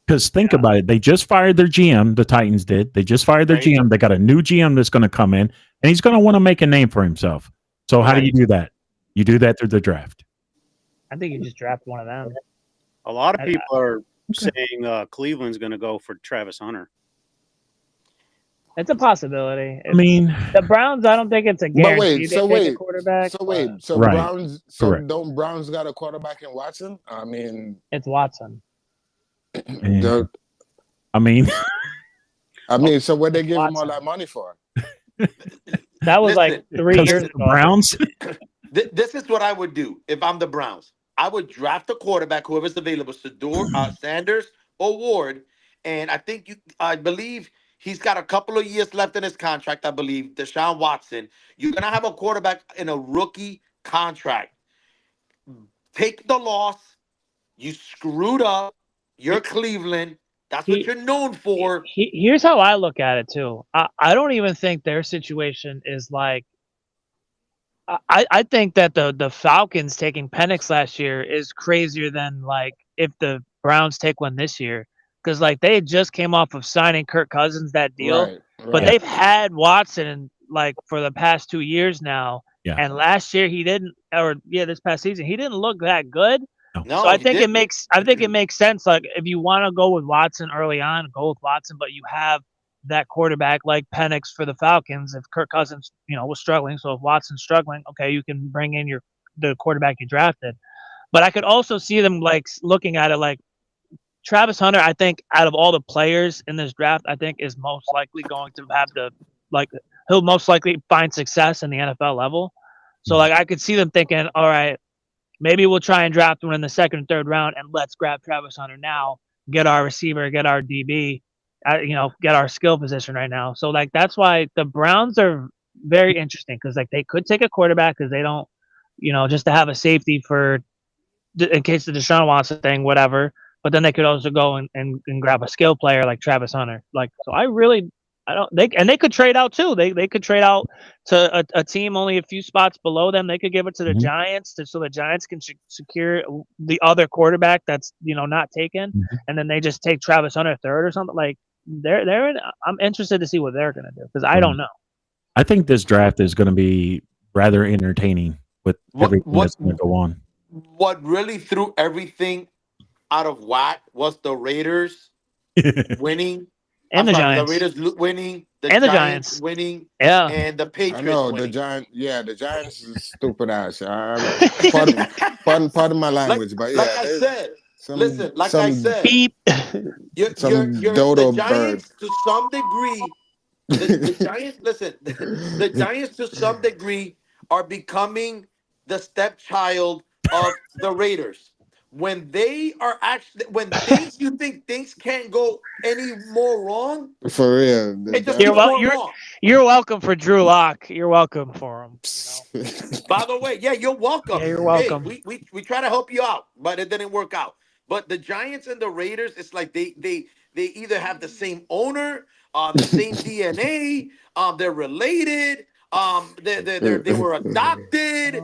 Because think about it. They just fired their GM. The Titans did. They just fired their Right. GM. They got a new GM that's going to come in, and he's going to want to make a name for himself. So how do you do that? You do that through the draft. I think you just draft one of them. A lot of people are saying Cleveland's going to go for Travis Hunter. It's a possibility. I mean, The Browns, I don't think it's a But guarantee. wait, they so take a wait, quarterback. so wait, but so Right. Browns, so Correct. don't Browns got a quarterback in Watson? I mean, it's Watson. the- I mean, so what they give him all Watson. that money for? That was like Listen, 3 because years the ago. Browns. This is what I would do if I'm the Browns. I would draft a quarterback, whoever's available, Sanders or Ward, and I believe he's got a couple of years left in his contract. I believe Deshaun Watson. You're gonna have a quarterback in a rookie contract. Take the loss. You screwed up. You're Cleveland. That's what you're known for. Here's how I look at it too. I don't even think their situation is like. I think that the Falcons taking Penix last year is crazier than like if the Browns take one this year, because like they just came off of signing Kirk Cousins that deal, Right, but right. they've had Watson like for the past 2 years now, Yeah. and last year he didn't, this past season he didn't look that good. No, So I he think didn't. I think it makes sense. Like if you want to go with Watson early on, go with Watson, but you have that quarterback like Penix for the Falcons. If Kirk Cousins, was struggling, so if Watson's struggling, okay, you can bring in the quarterback you drafted. But I could also see them like looking at it like Travis Hunter. I think out of all the players in this draft, I think is most likely going to have he'll most likely find success in the NFL level. So like I could see them thinking, all right, maybe we'll try and draft one in the second and third round, and let's grab Travis Hunter now, get our receiver, get our DB, get our skill position right now. So like that's why the Browns are very interesting, because like they could take a quarterback because they don't, just to have a safety in case the Deshaun Watson thing, whatever. But then they could also go and grab a skill player like Travis Hunter. Like so, I They could trade out too. They could trade out to a team only a few spots below them. They could give it to the Mhm. Giants so the Giants can secure the other quarterback that's not taken, and then they just take Travis Hunter third or something. Like they're in, I'm interested to see what they're gonna do because I don't know. I think this draft is going to be rather entertaining with everything that's going to go on. What really threw everything out of whack was the Raiders winning. And the Giants. The Raiders winning. And the Giants Giants. winning. Yeah. And the Patriots I know winning. the Giants. Yeah, the Giants is stupid ass. Pardon my language, but yeah. Like I said, listen. Like I said, beep. You're dodo the Giants bird. to some degree. The Giants. Listen, the Giants to some degree are becoming the stepchild of the Raiders. When they are actually, you think things can't go any more wrong. For real. It just keeps going wrong. You're welcome for Drew Lock. You're welcome for him. By the way, yeah, you're welcome. Yeah, you're welcome. Hey, we try to help you out, but it didn't work out. But the Giants and the Raiders, it's like they either have the same owner, the same DNA, they're related, they were adopted.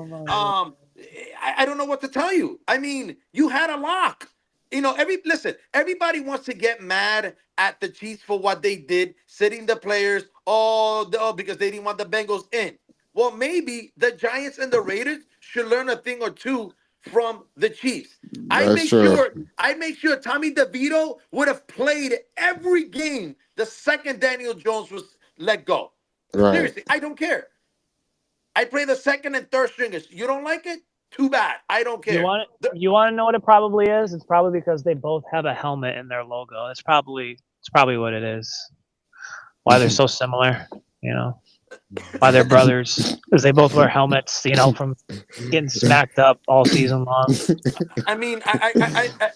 I don't know what to tell you. I mean, you had a lock. Everybody wants to get mad at the Chiefs for what they did, sitting the players, because they didn't want the Bengals in. Well, maybe the Giants and the Raiders should learn a thing or two from the Chiefs. I make sure Tommy DeVito would have played every game the second Daniel Jones was let go. Right. Seriously, I don't care. I play the second and third stringers. You don't like it? Too bad. I don't care. You want to know what it probably is? It's probably because they both have a helmet in their logo. It's probably what it is. Why they're so similar, Why they're brothers? Because they both wear helmets, from getting smacked up all season long. I mean, I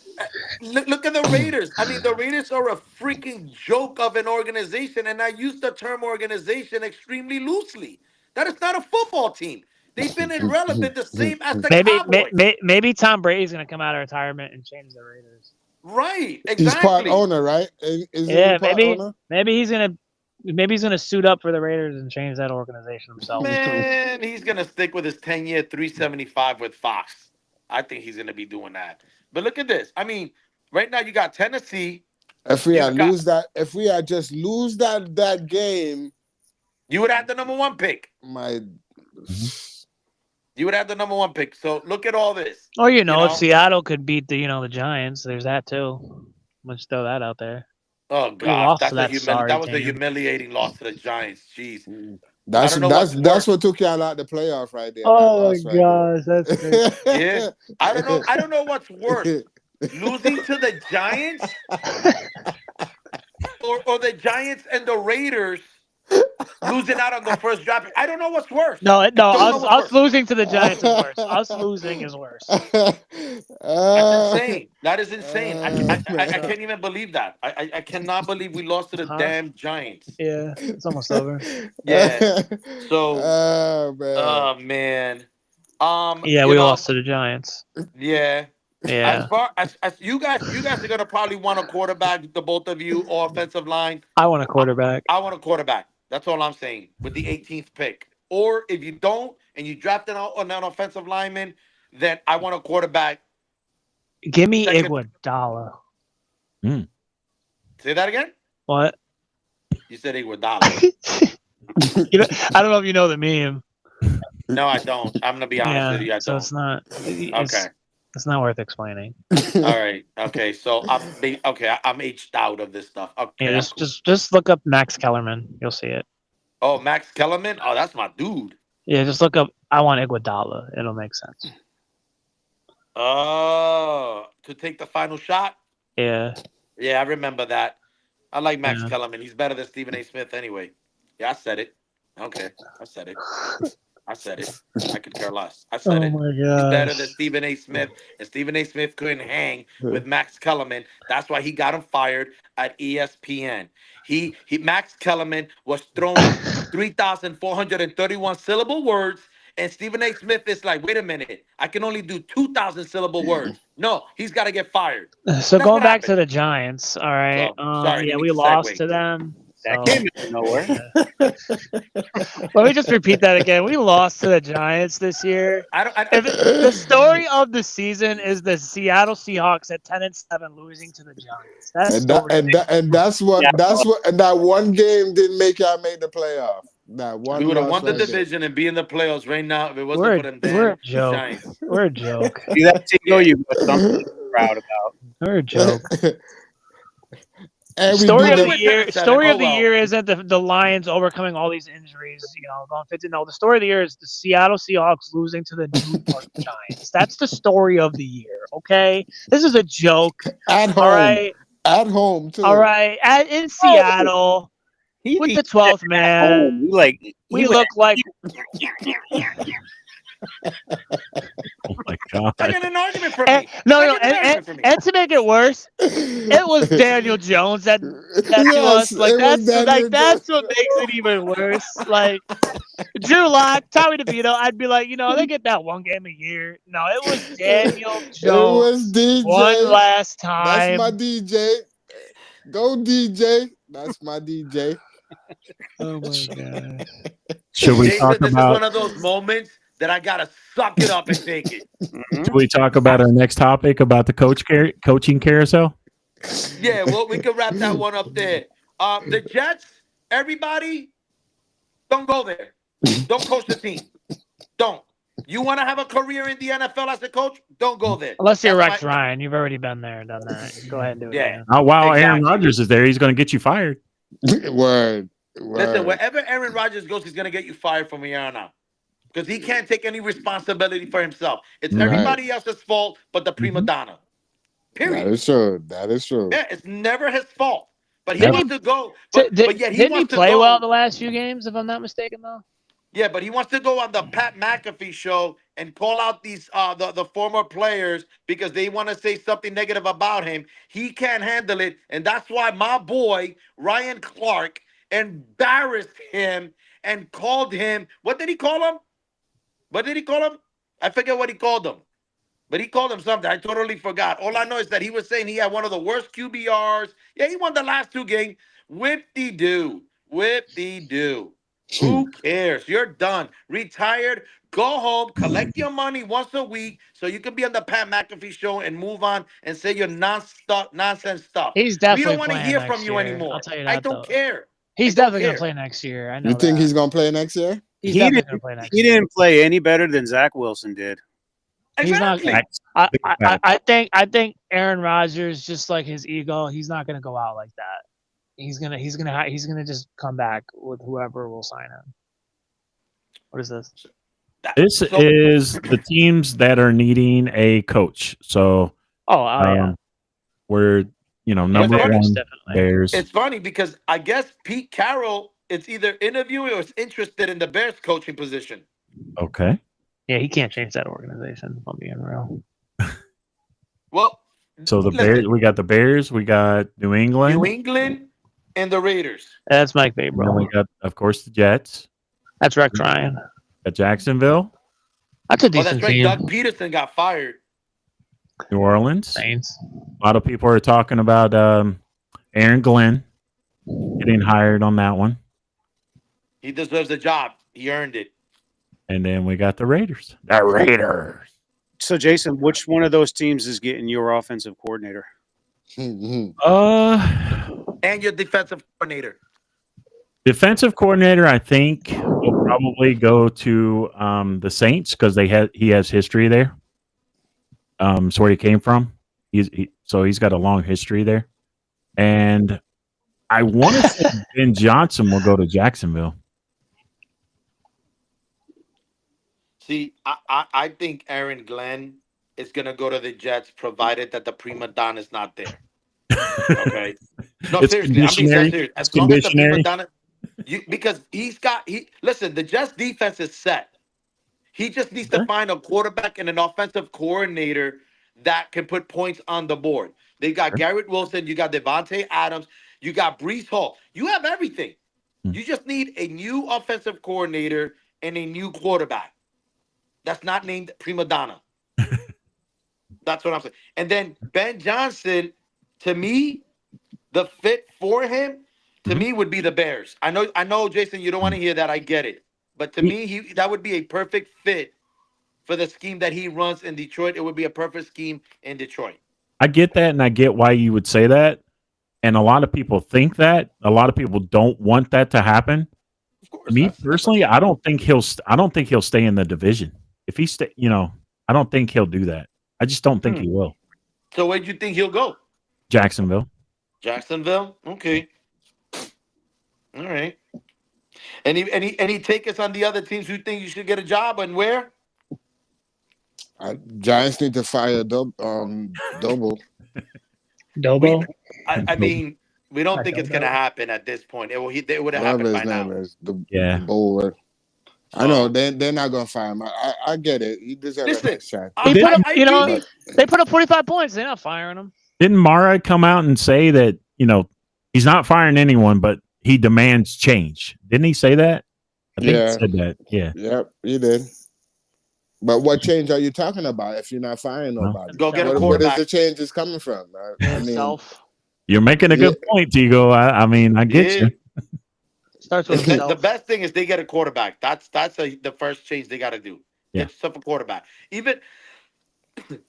look at the Raiders. I mean, the Raiders are a freaking joke of an organization, and I use the term organization extremely loosely. That is not a football team. They've been irrelevant, the same as the Cowboys. Maybe Tom Brady's going to come out of retirement and change the Raiders. Right, exactly. He's part owner, right? Maybe he's gonna suit up for the Raiders and change that organization himself. Man, he's gonna stick with his 10-year, $375 with Fox. I think he's gonna be doing that. But look at this. I mean, right now you got Tennessee. If we had just lose that game, you would have the number one pick. You would have the number one pick. So look at all this. Or if Seattle could beat the Giants, there's that too. Let's throw that out there. Oh God, that was a humiliating loss to the Giants. Jeez. That's what took y'all out the playoff right there. Oh my gosh, that's crazy. Yeah. I don't know what's worse. Losing to the Giants or the Giants and the Raiders losing out on the first draft. I don't know what's worse. No, us losing to the Giants is worse. Us losing is worse. That's insane. That is insane. I can't even believe that. I cannot believe we lost to the damn Giants. Yeah, it's almost over. Yeah. So, man. Yeah, we lost to the Giants. Yeah. Yeah. As far as you guys are gonna probably want a quarterback, the both of you, or offensive line. I want a quarterback. I want a quarterback. That's all I'm saying with the 18th pick. Or if you don't and you draft an offensive lineman, then I want a quarterback. Give me Iguodala. Say that again? What? You said Iguodala. I don't know if you know the meme. No, I don't. I'm gonna be honest with you. I don't. It's not. Okay. It's not worth explaining. All right. Okay. So I'm aged out of this stuff. Okay. Yeah, just look up Max Kellerman. You'll see it. Oh, Max Kellerman? Oh, that's my dude. Yeah, just look up I want Iguodala. It'll make sense. Oh, to take the final shot? Yeah. Yeah, I remember that. I like Max Kellerman. He's better than Stephen A. Smith anyway. Yeah, I said it. Okay. I said it. I could care less. I said it. My He's better than Stephen A. Smith, and Stephen A. Smith couldn't hang with Max Kellerman. That's why he got him fired at ESPN. Max Kellerman was throwing 3,431 syllable words, and Stephen A. Smith is like, wait a minute, I can only do 2,000 syllable words. No, he's got to get fired. So going back to the Giants, all right. Sorry, yeah, we lost to them. That So, came out of nowhere. let me just repeat that again. We lost to the Giants this year. I The story of the season is the Seattle Seahawks at 10-7 losing to the Giants. That's and that one game didn't make y'all make the playoff. That one we would have loss won the right there. division and be in the playoffs right now if it wasn't we're for them we're damn a joke. Giants. We're a joke. See that, Tigo? You got something to be proud about. We're a joke. And we Story beat of them. the went year. 10-7. Story Oh, of the well. year isn't the Lions overcoming all these injuries. Going 50. No, the story of the year is the Seattle Seahawks losing to the New York Giants. That's the story of the year. Okay, this is a joke. At home. All right. At home too. All right. In Seattle with the 12th man, we look like. Oh my god! I got an argument for me. And to make it worse, it was Daniel Jones that to us. Like that's what makes it even worse. Like Drew Lock, Tommy DeVito, I'd be like, they get that one game a year. No, it was Daniel Jones. It was DJ. One last time. That's my DJ. Go DJ. That's my DJ. Oh my god. Should we Jason, talk this about? is one of those moments that I gotta suck it up and take it. Should we talk about our next topic about the coaching carousel? Yeah, well, we can wrap that one up there. The Jets, everybody, don't go there. Don't coach the team. Don't. You want to have a career in the NFL as a coach? Don't go there. Unless you're That's Rex my- Ryan, you've already been there, done that. Go ahead and do it. Yeah. Man. While Aaron Exactly. Rodgers is there, he's going to get you fired. Word. Listen, wherever Aaron Rodgers goes, he's gonna get you fired from here on out. Because he can't take any responsibility for himself. It's Right. everybody else's fault but the prima donna. Period. That is true. That is true. Yeah, it's never his fault. But he Didn't wants to go. Didn't But he wants to play go. well the last few games, if I'm not mistaken, though? Yeah, but he wants to go on the Pat McAfee show and call out these the former players because they want to say something negative about him. He can't handle it, and that's why my boy Ryan Clark embarrassed him and called him. What did he call him? What did he call him? I forget what he called him. But he called him something. I totally forgot. All I know is that he was saying he had one of the worst QBRs. Yeah, he won the last two games. Whip-de-doo. Whip-de-doo. Who cares? You're done. Retired. Go home. Collect your money once a week so you can be on the Pat McAfee show and move on and say your nonsense stuff. He's We definitely don't want to playing hear next from you year. anymore. I'll tell you I that, don't though. care. He's I don't definitely going care. to play next year. I know You think that. he's gonna play next year? He's He definitely didn't- going to play next He year. didn't play any better than Zach Wilson did. He's not. Exactly. I think Aaron Rodgers, just like his ego, he's not going to go out like that. He's gonna just come back with whoever will sign him. What is this? This is the teams that are needing a coach. So, yeah. we're number Bears, one definitely. Bears. It's funny because I guess Pete Carroll is either interviewing or is interested in the Bears coaching position. Okay. Yeah, he can't change that organization. If I'm being real. Well, So the listen, Bears, we got the Bears, we got New England, New England and the Raiders. That's Mike and then Babro. we got, of course, the Jets, That's Rex Ryan. got Jacksonville, That's a Oh, decent that's right. team. Doug Peterson got fired. New Orleans. Saints. A lot of people are talking about Aaron Glenn getting hired on that one, He deserves a job. He earned it. and then we got the Raiders. The Raiders. So, Jason, which one of those teams is getting your offensive coordinator? And your defensive coordinator. Defensive coordinator, I think, will probably go to the Saints because he has history there. It's where he came from. So he's got a long history there, and I want to say Ben Johnson will go to Jacksonville. See, I think Aaron Glenn is going to go to the Jets provided that the prima donna is not there. Okay. No, It's seriously. I'm being conditionary. serious. It's As long as the prima conditionary. donna, because listen, the Jets defense is set. He just needs to find a quarterback and an offensive coordinator that can put points on the board. They got Garrett Wilson, you got Devontae Adams, you got Breece Hall. You have everything. You just need a new offensive coordinator and a new quarterback that's not named prima donna. That's what I'm saying. And then Ben Johnson, to me, the fit for him, to me would be the Bears. I know, Jason, you don't want to hear that. I get it, but to me, that would be a perfect fit for the scheme that he runs in Detroit. It would be a perfect scheme in Detroit. I get that, and I get why you would say that. And a lot of people think that. A lot of people don't want that to happen. Of course, Me personally, I don't think he'll stay in the division. If he stay, I don't think he'll do that. I just don't think he will. So where do you think he'll go? Jacksonville. Jacksonville. Okay. All right. Any takers on the other teams who think you should get a job and where? Giants need to fire Double. Dobo. I mean, we don't think it's going to happen at this point. They would have Whatever happened by his now. name is. Yeah. Bowler. I know they're not gonna fire him. I get it. He deserves a next shot. They put up 45 points. They're not firing him. Didn't Mara come out and say that he's not firing anyone, but he demands change? Didn't he say that? I think he said that. Yeah. Yep, he did. But what change are you talking about if you're not firing nobody? Go get a Where quarterback. does the change is coming from? I mean, You're making a good point, Tigo. I mean, I get you. Starts with The best thing is they get a quarterback. That's the first change they got to do. Yeah. Get yourself a quarterback. Even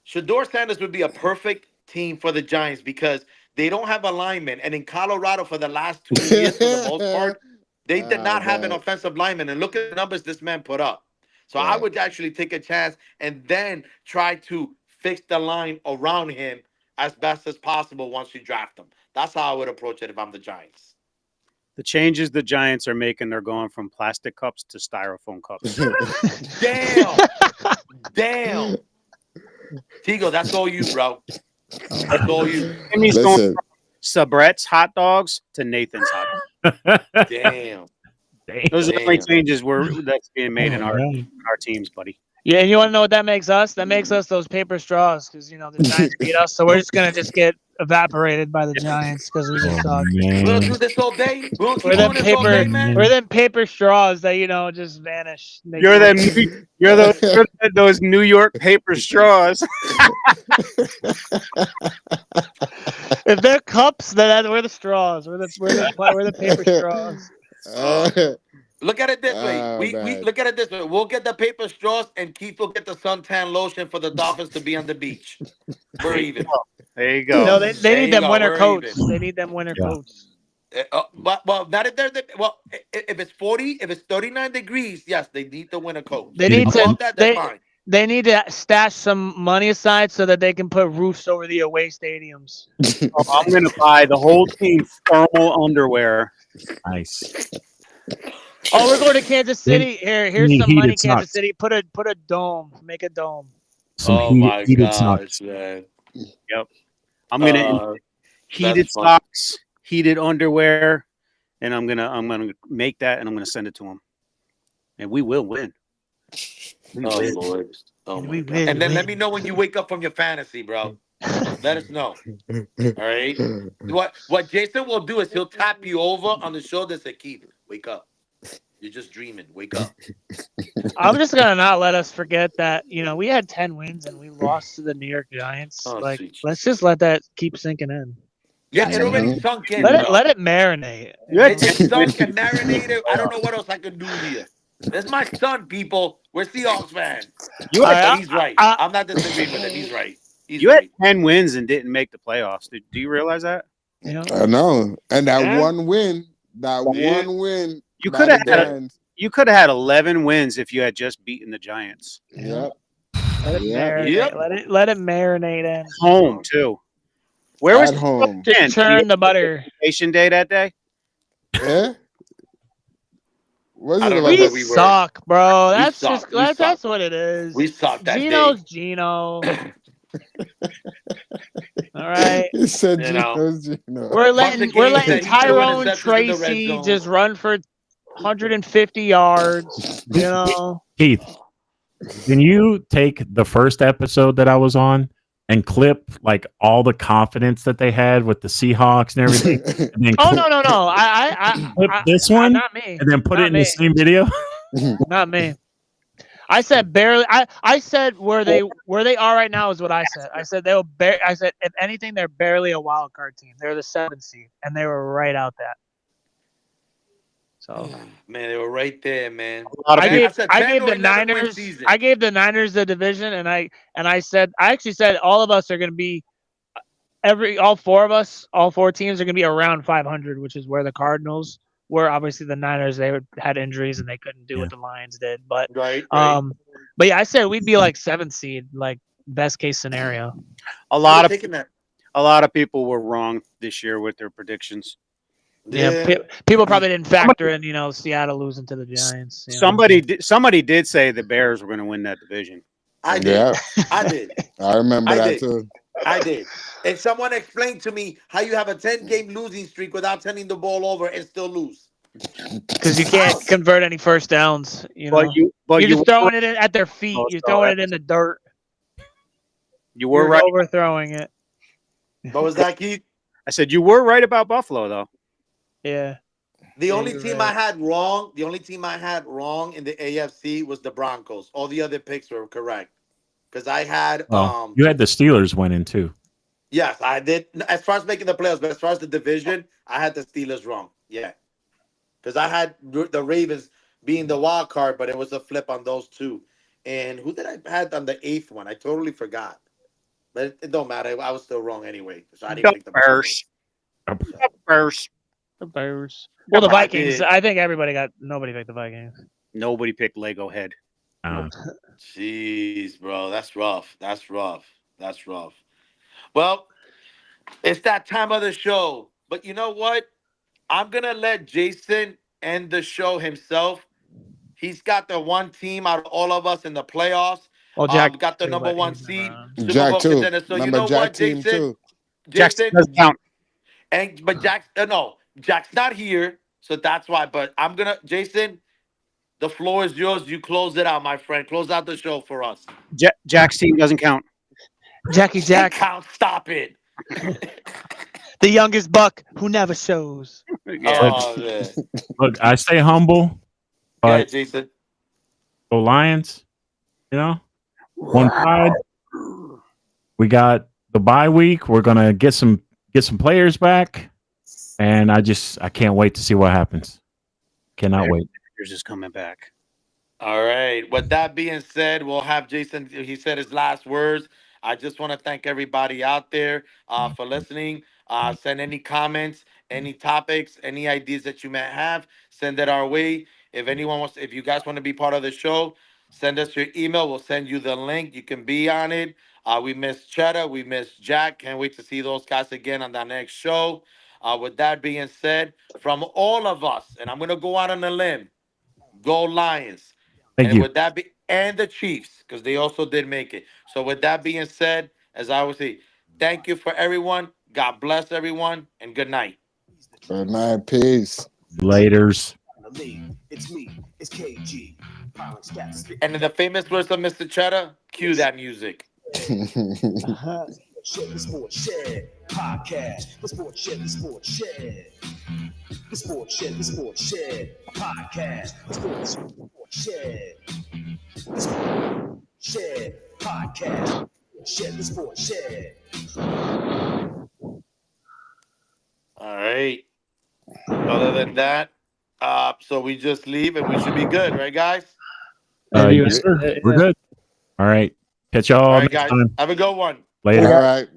Shador Sanders would be a perfect team for the Giants because they don't have a lineman. And in Colorado for the last 2 years, for the most part, they did not have an offensive lineman. And look at the numbers this man put up. So I would actually take a chance and then try to fix the line around him as best as possible once you draft him. That's how I would approach it if I'm the Giants. The changes the Giants are making, they're going from plastic cups to styrofoam cups. Damn. Tigo, that's all you, bro. That's all you. And he's going from Sabret's hot dogs to Nathan's hot dogs. Damn. Those are the only changes that's being made in our teams, buddy. Yeah, and you want to know what that makes us? That makes us those paper straws because the Giants beat us, so we're just gonna get evaporated by the Giants because we just suck. We'll do this all day. We're them paper straws that just vanish. You're those New York paper straws. If they're cups, then we're the straws. We're the paper straws. Look at it this way. We look at it this way. We'll get the paper straws, and Keith will get the suntan lotion for the Dolphins to be on the beach. We're even. There you go. No, they need them winter coats. They need them winter coats. Well, not if they're if it's 40, if it's 39 degrees, yes, they need the winter coat. They need to. Fine. They need to stash some money aside so that they can put roofs over the away stadiums. I'm gonna buy the whole team thermal underwear. Nice. Oh, we're going to Kansas City. Here's some money, Kansas City. Put a dome. Make a dome. My gosh, man. Yep. I'm gonna heated socks, heated underwear, and I'm gonna make that and I'm gonna send it to them. And we will win. Lord. And then let me know when you wake up from your fantasy, bro. Let us know. All right. What Jason will do is he'll tap you over on the shoulder and say, Keith, wake up. You're just dreaming. Wake up. I'm just gonna not let us forget that we had 10 wins and we lost to the New York Giants. Let's just let that keep sinking in. Yeah, it already sunk in. Let it marinate. It sunk and marinated. I don't know what else I can do here. That's my son, people. We're Seahawks fans. He's right. I'm not disagreeing with him. He's right. You had 10 wins and didn't make the playoffs. Do you realize that? Yeah. I know. And that one win. You could have had 11 wins if you had just beaten the Giants. Yep. Let it marinate in. Home too. Where was home? Just churn the butter. Vacation day that day? Yeah. We suck, bro. That's what it is. We suck that Gino's day. Gino. All right. He said Gino's Gino. We're letting Tyrone Tracy just run for 150 yards. Keith, can you take the first episode that I was on and clip like all the confidence that they had with the Seahawks and everything? And then no. I clip this one, not me, and then put it in the same video. Not me. I said barely. I said where they are right now is what I said. I said I said if anything, they're barely a wild card team. They're the 7th seed, and they were right out that. So Man, they were right there, man. A lot of I people, gave said I 10 gave or the 11 win Niners season. I gave the Niners the division, and I actually said all of us are going to be all four of us, all four teams are going to be around 500, which is where the Cardinals were. Obviously, the Niners had injuries and they couldn't do what the Lions did, but Right. but yeah, I said we'd be like 7th seed, like best case scenario. a lot of taking that. a lot of people were wrong this year with their predictions. Yeah, people probably didn't factor in, Seattle losing to the Giants. Somebody did say the Bears were going to win that division. I did. Yeah, I did. I remember I that did. too. I did. And someone explained to me how you have a 10-game losing streak without turning the ball over and still lose. Because you can't convert any first downs. But You're just throwing it in at their feet. You're throwing it in the dirt. You were You're right. overthrowing it. What was that, Keith? I said you were right about Buffalo, though. Yeah. The only team I had wrong in the AFC was the Broncos. All the other picks were correct. Because I had you had the Steelers winning too. yes, I did. As far as making the playoffs, but as far as the division, I had the Steelers wrong. Yeah. Because I had the Ravens being the wild card, but it was a flip on those two. And who did I had on the 8th one? I totally forgot. But it don't matter. I was still wrong anyway. So I didn't pick the Bears. Bears. The Bears. Well, the I Vikings. did. I think nobody picked the Vikings. Nobody picked Lego Head. Jeez, bro. That's rough. Well, it's that time of the show. But you know what? I'm going to let Jason end the show himself. He's got the one team out of all of us in the playoffs. Well, Jack got the number one seed. Super Jack Bowl too. contender. So you Remember know Jack what, team Jason? too. Jackson doesn't count. But Jack's not here. So that's why. But I'm going to, Jason, the floor is yours. You close it out, my friend. Close out the show for us. Jack's team doesn't count. Jackie Jack. Count. Stop it. The youngest buck who never shows. Oh, man. Look, I stay humble, Yeah, but Jason. go Lions. One side. We got the bye week. We're gonna get some players back, and I can't wait to see what happens. Cannot wait. Yours is coming back. All right. With that being said, we'll have Jason. He said his last words. I just want to thank everybody out there for listening. Send any comments, any topics, any ideas that you may have. Send it our way. If you guys want to be part of the show, send us your email. We'll send you the link. You can be on it. We miss Cheddar. We miss Jack. Can't wait to see those guys again on the next show. With that being said, from all of us, and I'm going to go out on a limb, go Lions. Thank you. With that and the Chiefs, because they also did make it. So with that being said, as I always say, thank you for everyone. God bless everyone, and good night. Good night. Peace. Laters. It's me. It's KG. And in the famous words of Mr. Cheddar, cue that music. Shed the Sports Shed podcast. The Sports Shed, the Sports Shed. The Sports Shed, the Sports Shed podcast. The Sports Shed. The Sports Shed podcast. Shed the Sports Shed. All right. Other than that, so we just leave and we should be good, right, guys? Yes, sir. We're good. All right. Catch y'all All right, next guys. time. Have a good one. Later. All right.